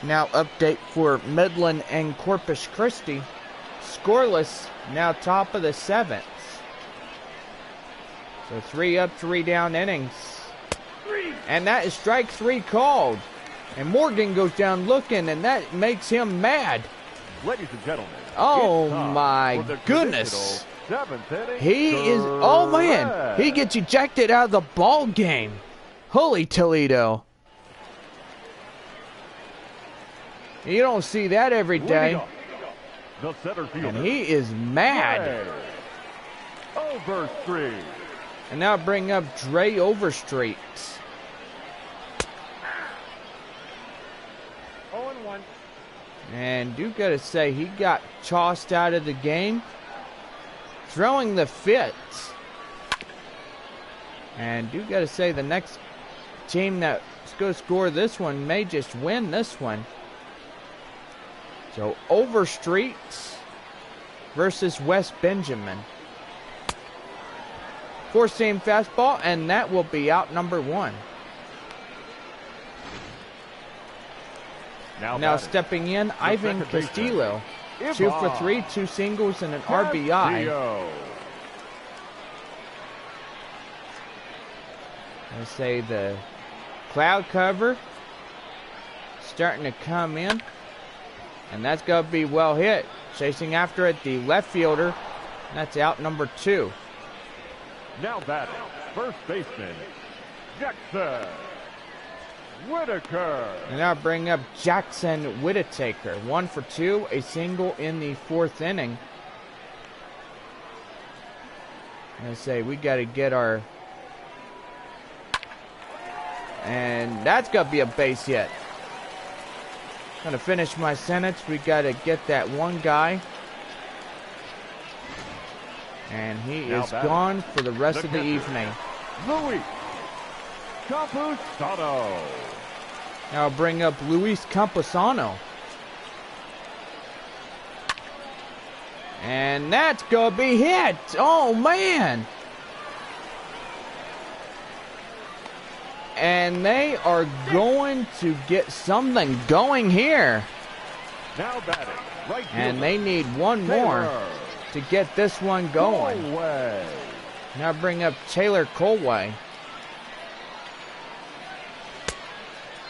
Now update for Midland and Corpus Christi. Scoreless, now top of the 7th. So 3 up, 3 down innings. And that is strike 3 called. And Morgan goes down looking, and that makes him mad. Ladies and gentlemen. Oh my goodness. He is, oh man, he gets ejected out of the ball game. Holy Toledo. You don't see that every day. And he is mad. Overstreet. And now bring up Dre Overstreet. 0-1. And do gotta say, he got tossed out of the game. Throwing the fit. And do gotta say, the next team that's gonna score this one may just win this one. So Overstreet versus West Benjamin. 4-seam fastball, and that will be out number 1. Now stepping in, Ivan Castillo. 2 for 3, 2 singles and an RBI. I say the cloud cover starting to come in. And that's going to be well hit. Chasing after it, the left fielder. That's out number 2. Now batting, first baseman, Jackson Whitaker. And now bring up Jackson Whitaker. 1 for 2, a single in the 4th inning. I say we got to get our... And that's going to be a base hit. Gonna finish my sentence. We gotta get that one guy. And he is gone for the rest of the evening. Luis Campusano. Now I'll bring up Luis Campusano. And that's gonna be hit. Oh man. And they are going to get something going here. Now batting, right And they need one more to get this one going. Colway. Now bring up Taylor Colway.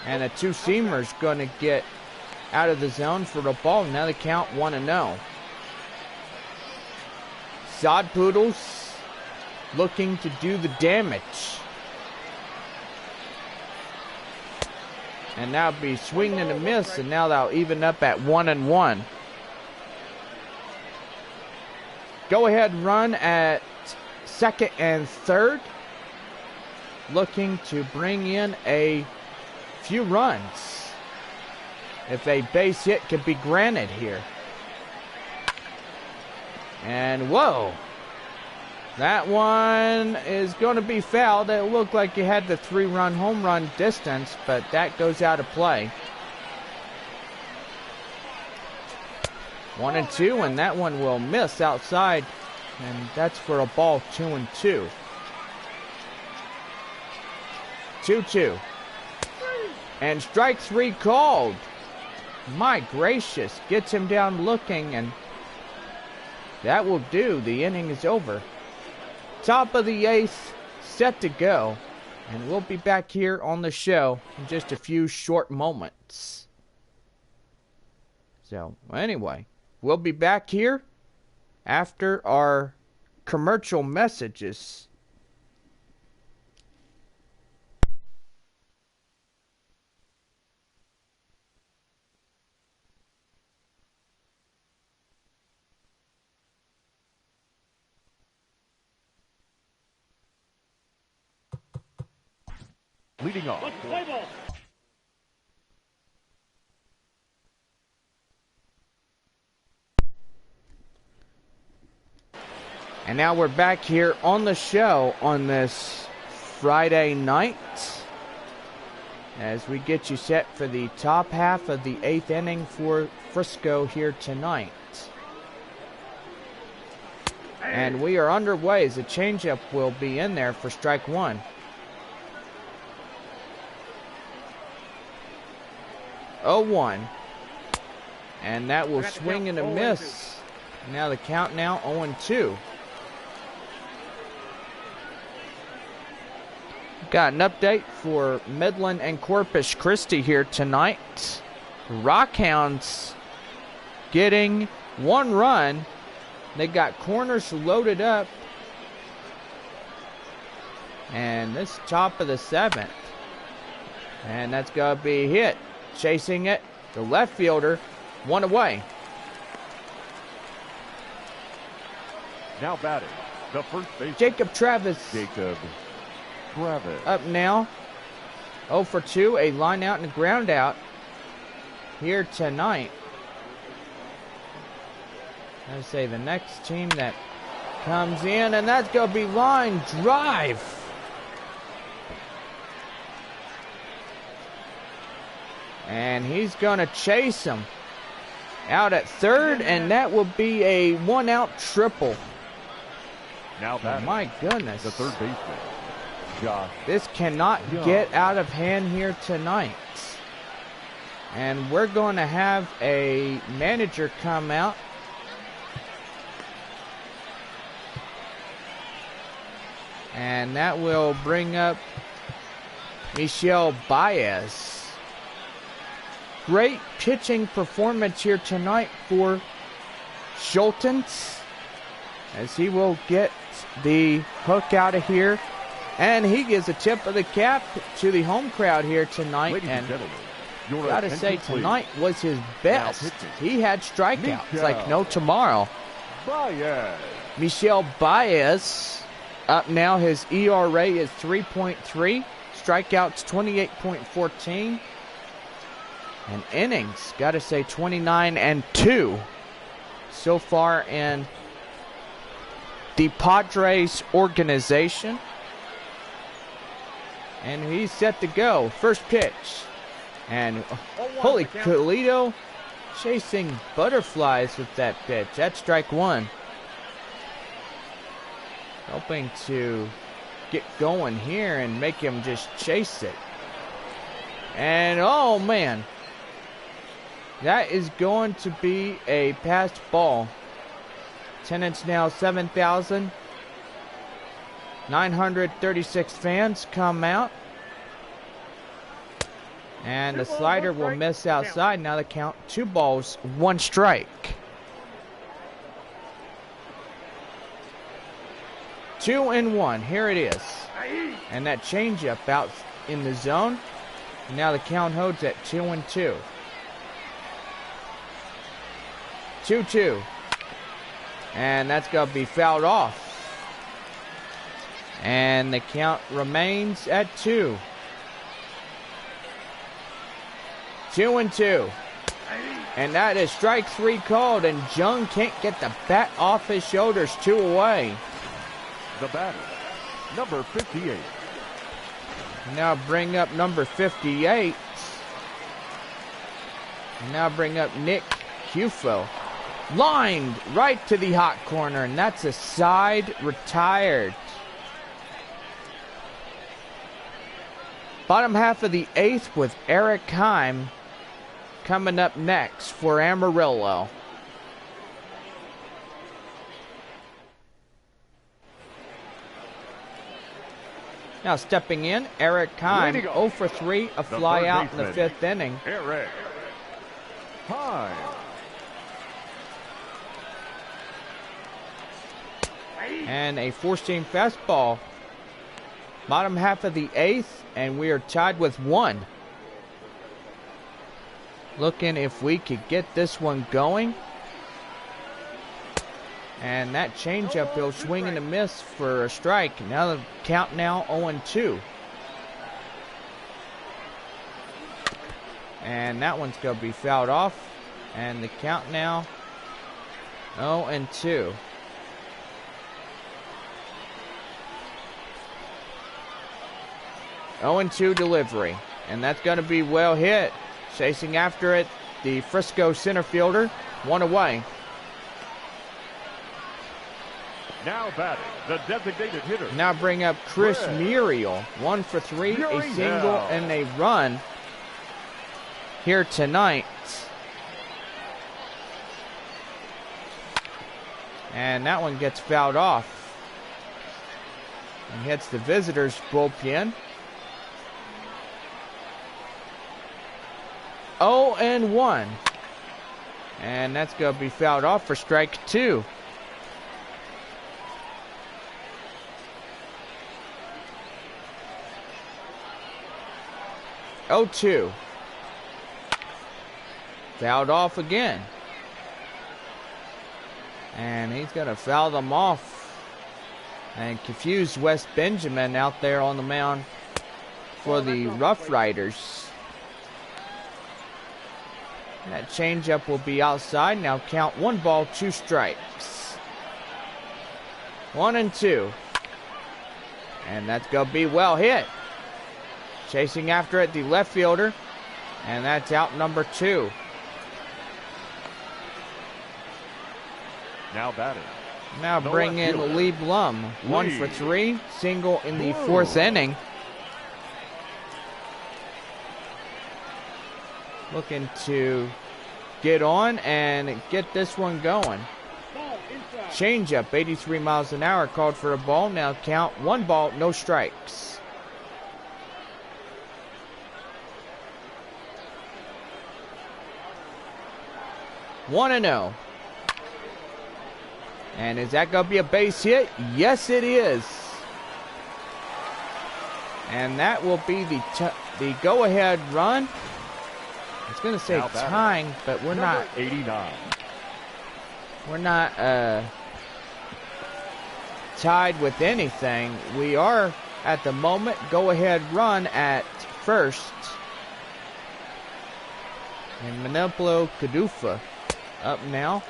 And a two-seamer's going to get out of the zone for the ball. Now the count 1-0. Sod Poodles looking to do the damage. And now be swinging and a miss, and now they'll even up at 1-1. Go ahead run at second and third. Looking to bring in a few runs. If a base hit could be granted here. And whoa. That one is going to be fouled. It looked like you had the 3-run home run distance, but that goes out of play. 1-2, and that one will miss outside, and that's for a ball 2-2. 2-2. And strike 3 called. My gracious, gets him down looking, and that will do. The inning is over. Top of the 8th, set to go. And we'll be back here on the show in just a few short moments. So, anyway, we'll be back here after our commercial messages. Leading off. And now we're back here on the show on this Friday night as we get you set for the top half of the 8th inning for Frisco here tonight. And we are underway as a changeup will be in there for strike 1. 0-1. And that will swing and a miss. Now the count now 0-2. Got an update for Midland and Corpus Christi here tonight. Rockhounds getting 1 run. They got corners loaded up. And this top of the 7th. And that's going to be hit. Chasing it, the left fielder, 1 away. Now batting, the first base. Jacob Travis. Up now. 0 for 2, a line out and a ground out here tonight. I say the next team that comes in, and that's going to be line drive. And he's going to chase him out at third, and that will be a 1-out triple. Now oh my goodness. The third baseman, Josh. This cannot get out of hand here tonight. And we're going to have a manager come out. And that will bring up Michelle Baez. Great pitching performance here tonight for Schultens, as he will get the hook out of here. And he gives a tip of the cap to the home crowd here tonight. Ladies and gentlemen, gotta say, tonight was his best. He had strikeouts like no tomorrow. Baez. Michelle Baez up now. His ERA is 3.3. Strikeouts 28.14. And innings, gotta say 29-2 so far in the Padres organization. And he's set to go. First pitch. And holy Colito chasing butterflies with that pitch. That's strike 1. Hoping to get going here and make him just chase it. And oh man, that is going to be a passed ball. Attendance now 7,936 fans come out. And the slider will miss outside. Now the count 2 balls, 1 strike. 2-1. Here it is. And that changeup out in the zone. Now the count holds at 2-2. 2-2. And that's going to be fouled off. And the count remains at 2. 2-2. And that is strike 3 called, and Jung can't get the bat off his shoulders. 2 away. The batter, number 58. Now bring up number 58. Now bring up Nick Cufo. Lined right to the hot corner, and that's a side retired. Bottom half of the 8th with Eric Heim coming up next for Amarillo. Now stepping in, Eric Heim, 0 for 3, a fly out in the 5th inning. Eric Heim. And a 4-seam fastball. Bottom half of the 8th, and we are tied with 1. Looking if we could get this one going. And that changeup, he'll swing and a miss for a strike. Now the count now 0-2. And that one's going to be fouled off. And the count now 0-2. Oh, 2 delivery. And that's going to be well hit. Chasing after it, the Frisco center fielder. 1 away. Now batting, the designated hitter. Now bring up Chris Muriel. 1 for 3, a single and a run here tonight. And that one gets fouled off. And hits the visitors' bullpen. 0-1. And that's going to be fouled off for strike 2. Oh, 2. Fouled off again. And he's going to foul them off. And confuse Wes Benjamin out there on the mound for the RoughRiders. That changeup will be outside. Now count 1 ball, 2 strikes. 1-2. And that's going to be well hit. Chasing after it, the left fielder. And that's out number 2. Now batting. Now bring in Lee Blum. 1 for 3. Single in the 4th inning. Looking to get on and get this one going. Changeup, 83 miles an hour, called for a ball. Now count 1 ball, no strikes. One and 0. And is that going to be a base hit? Yes, it is. And that will be the go-ahead run. It's going to say tying, but we're not. 89. We're not tied with anything. We are at the moment go-ahead run at first. And Maniplo Kadufa up now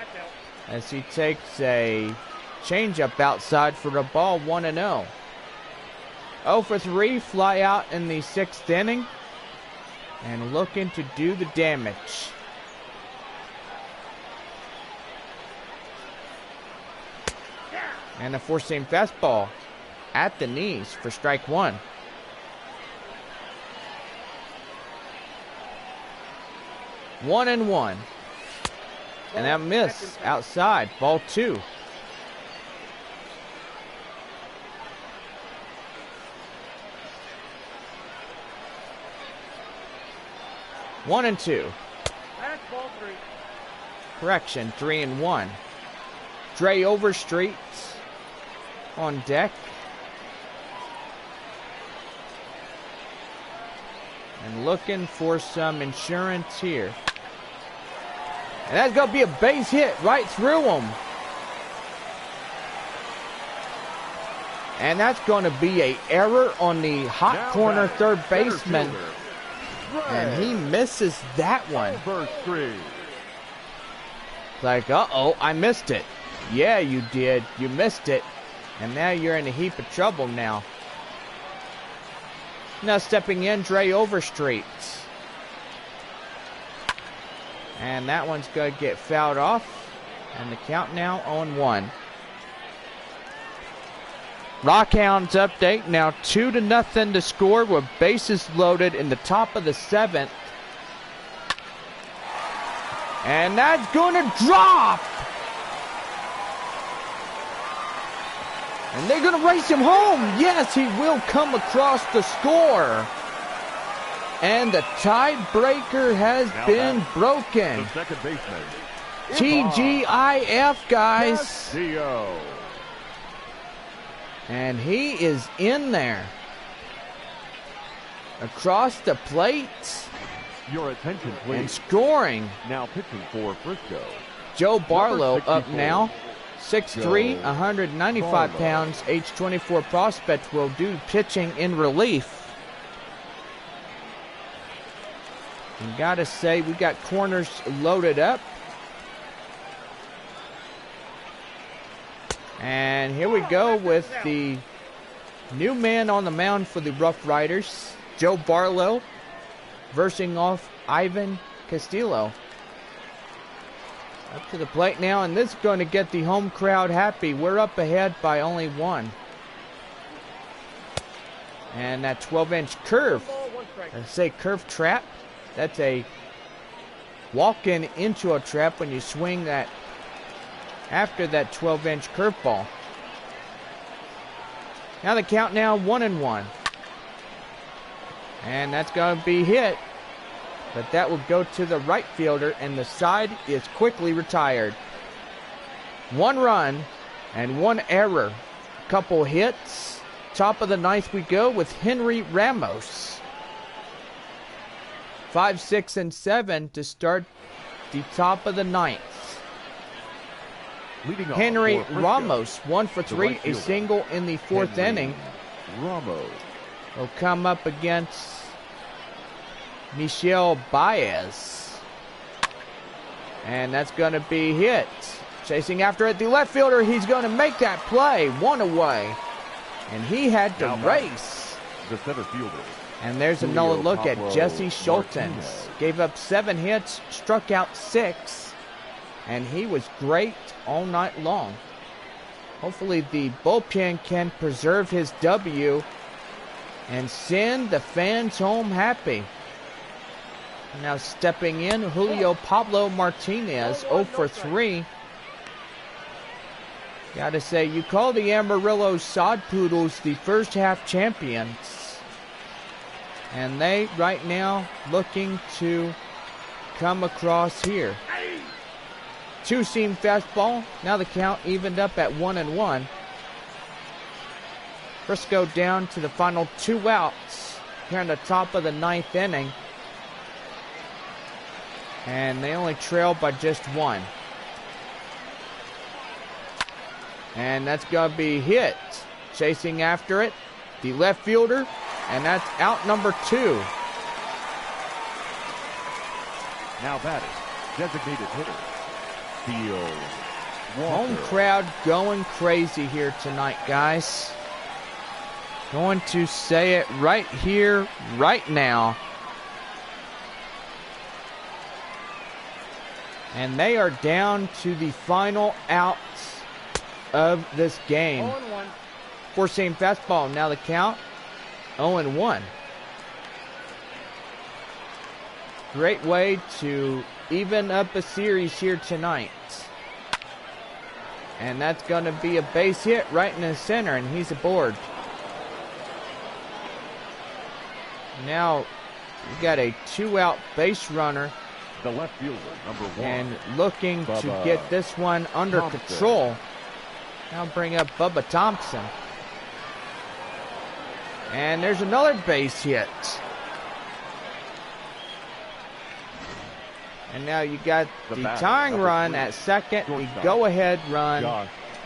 as he takes a changeup outside for the ball. 1-0. 0 for 3, fly out in the 6th inning. And looking to do the damage. And a 4-seam fastball. at the knees for strike one. One and one. And that miss outside. Ball two. One and two. Correction, 3 and 1. Dre Overstreet on deck. And looking for some insurance here. And that's going to be a base hit right through him. And that's going to be an error on the hot corner third baseman. And he misses that one. Like, uh-oh, I missed it. Yeah, you did. You missed it. And now you're in a heap of trouble now. Now stepping in, Dre Overstreet. And that one's going to get fouled off. And the count now 0-1. Rockhounds update. Now 2-0 to score with bases loaded in the top of the 7th. And that's going to drop. And they're going to race him home. Yes, he will come across the score. And the tiebreaker has been broken. The second baseman. TGIF, guys. And he is in there. Across the plate. Your attention, please. And scoring. Now pitching for Frisco. Joe Barlow up now. 6'3", 195 pounds, age 24 prospect, will do pitching in relief. And gotta say, we got corners loaded up. And here we go with the new man on the mound for the RoughRiders, Joe Barlow, versing off Ivan Castillo. Up to the plate now, and this is going to get the home crowd happy. We're up ahead by only 1. And that 12-inch curve, I say curve trap, that's a walk-in into a trap when you swing that after that 12-inch curveball. Now the count now 1-1. And that's going to be hit. But that will go to the right fielder, and the side is quickly retired. 1 run and 1 error. Couple hits. Top of the 9th we go with Henry Ramos. 5, 6, and 7 to start the top of the 9th. Henry Ramos, 1 for 3, a single in the 4th inning. Ramos will come up against Michel Baez. And that's going to be hit. Chasing after it, the left fielder, he's going to make that play. 1 away. And he had to race. The center fielder. And there's another look at Jesse Schultens. Gave up 7 hits, struck out 6. And he was great all night long. Hopefully the bullpen can preserve his W and send the fans home happy. Now stepping in, Julio Pablo Martinez, 0 for 3. Gotta say, you call the Amarillo Sod Poodles the first half champions. And they, right now, looking to come across here. 2-seam fastball. Now the count evened up at 1-1. Frisco down to the final 2 outs here in the top of the 9th inning. And they only trail by just 1. And that's going to be hit. Chasing after it, the left fielder, and that's out number 2. Now batting, designated hitter, Field. Home crowd going crazy here tonight, guys. Going to say it right here, right now. And they are down to the final outs of this game. Four-seam fastball. Now the count 0-1. Great way to even up a series here tonight. And that's going to be a base hit right in the center, and he's aboard. Now we got a 2-out base runner. The left fielder, number 1. And looking to get this one under control. Now bring up Bubba Thompson. And there's another base hit. And now you got the tying run at second, the go-ahead run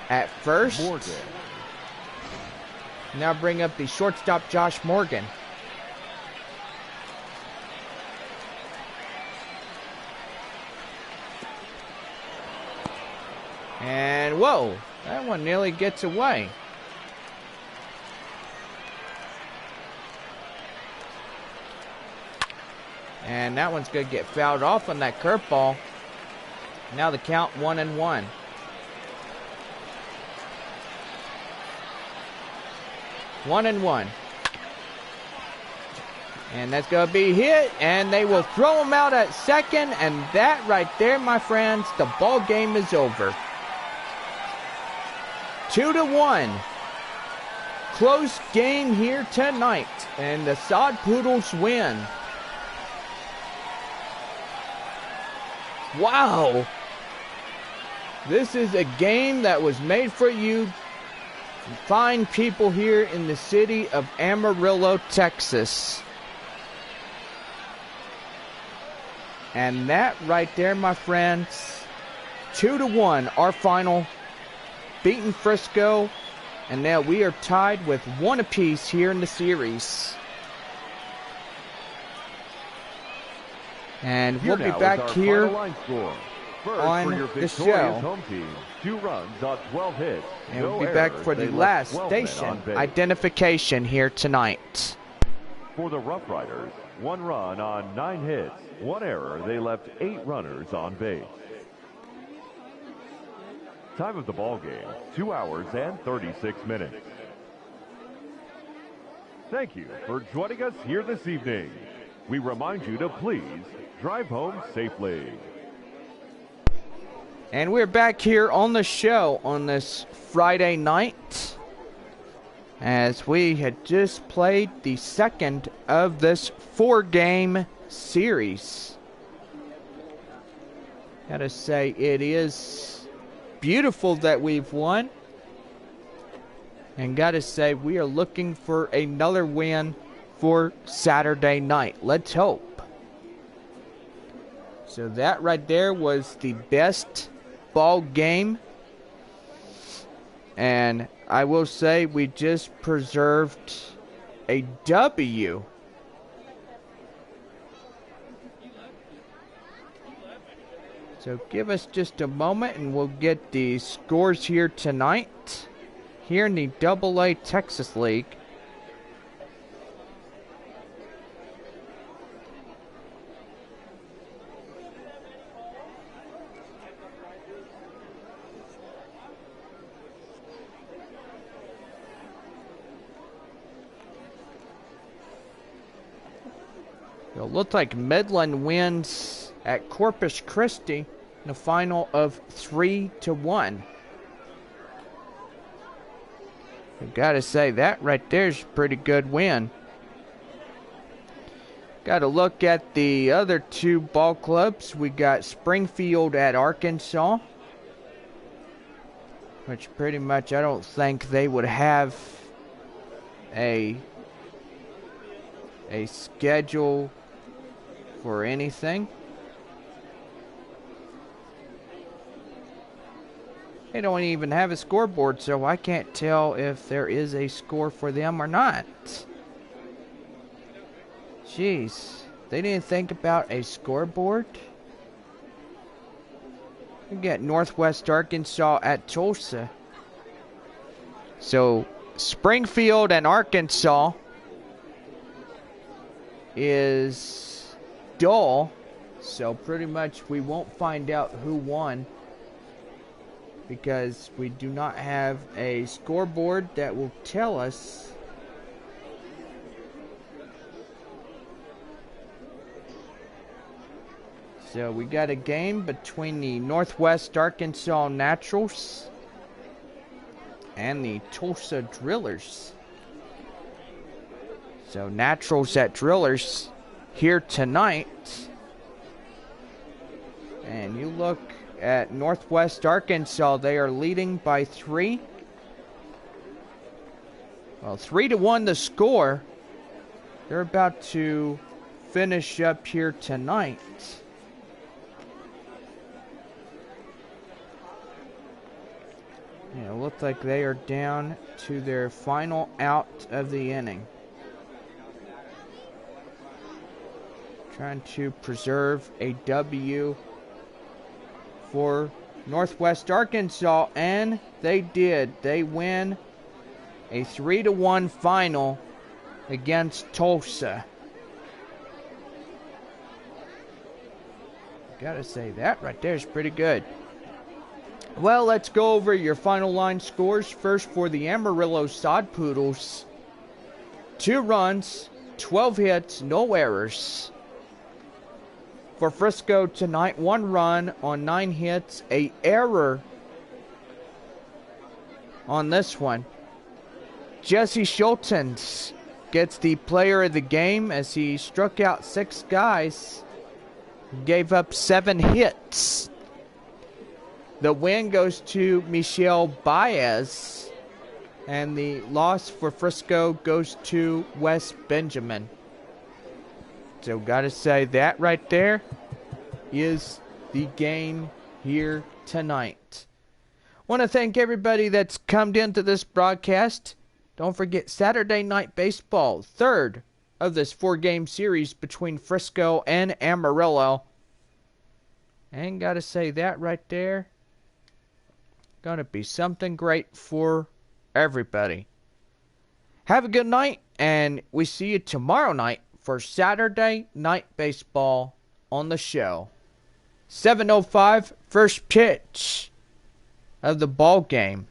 at first. Now bring up the shortstop, Josh Morgan. And whoa, that one nearly gets away. And that one's going to get fouled off on that curveball. Now the count 1-1. 1-1. And that's going to be hit. And they will throw him out at second. And that right there, my friends, the ball game is over. 2-1. Close game here tonight. And the Sod Poodles win. Wow. This is a game that was made for you fine people here in the city of Amarillo, Texas. And that right there, my friends, 2-1, our final, beating Frisco. And now we are tied with 1 apiece here in the series. And we'll be back here on the show. Home team, 2 runs on 12 hits. And we'll be back for the last station identification here tonight. For the RoughRiders, 1 run on 9 hits, 1 error. They left 8 runners on base. Time of the ball game, 2 hours and 36 minutes. Thank you for joining us here this evening. We remind you to please drive home safely. And we're back here on the show on this Friday night, as we had just played the second of this 4-game series. Gotta say, it is beautiful that we've won. And gotta say, we are looking for another win for Saturday night. Let's hope. So that right there was the best ball game. And I will say we just preserved a W. So give us just a moment and we'll get the scores here tonight. Here in the AA Texas League. It looks like Midland wins at Corpus Christi in the final of 3-1. I gotta say, that right there is a pretty good win. Gotta look at the other 2 ball clubs. We got Springfield at Arkansas, which pretty much I don't think they would have a schedule for anything. They don't even have a scoreboard, so I can't tell if there is a score for them or not. Jeez, they didn't think about a scoreboard. We get Northwest Arkansas at Tulsa. So Springfield and Arkansas is dull, so pretty much we won't find out who won, because we do not have a scoreboard that will tell us so we got a game between the Northwest Arkansas Naturals and the Tulsa Drillers. So Naturals at Drillers here tonight. And you look at Northwest Arkansas, they are leading by 3. Well, 3-1 the score. They're about to finish up here tonight. Yeah, it looks like they are down to their final out of the inning. Trying to preserve a W for Northwest Arkansas, and they did. They win a 3-1 final against Tulsa. Gotta say, that right there is pretty good. Well, let's go over your final line scores. First for the Amarillo Sod Poodles. 2 runs, 12 hits, no errors. For Frisco tonight, 1 run on 9 hits, an error on this one. Jesse Schultens gets the player of the game as he struck out 6 guys, gave up 7 hits. The win goes to Michelle Baez, and the loss for Frisco goes to Wes Benjamin. So gotta say, that right there is the game here tonight. Want to thank everybody that's come into this broadcast. Don't forget Saturday Night Baseball, 3rd of this 4-game series between Frisco and Amarillo. And gotta say, that right there, gonna be something great for everybody. Have a good night, and we see you tomorrow night for Saturday Night Baseball on the show. 7:05, first pitch of the ball game.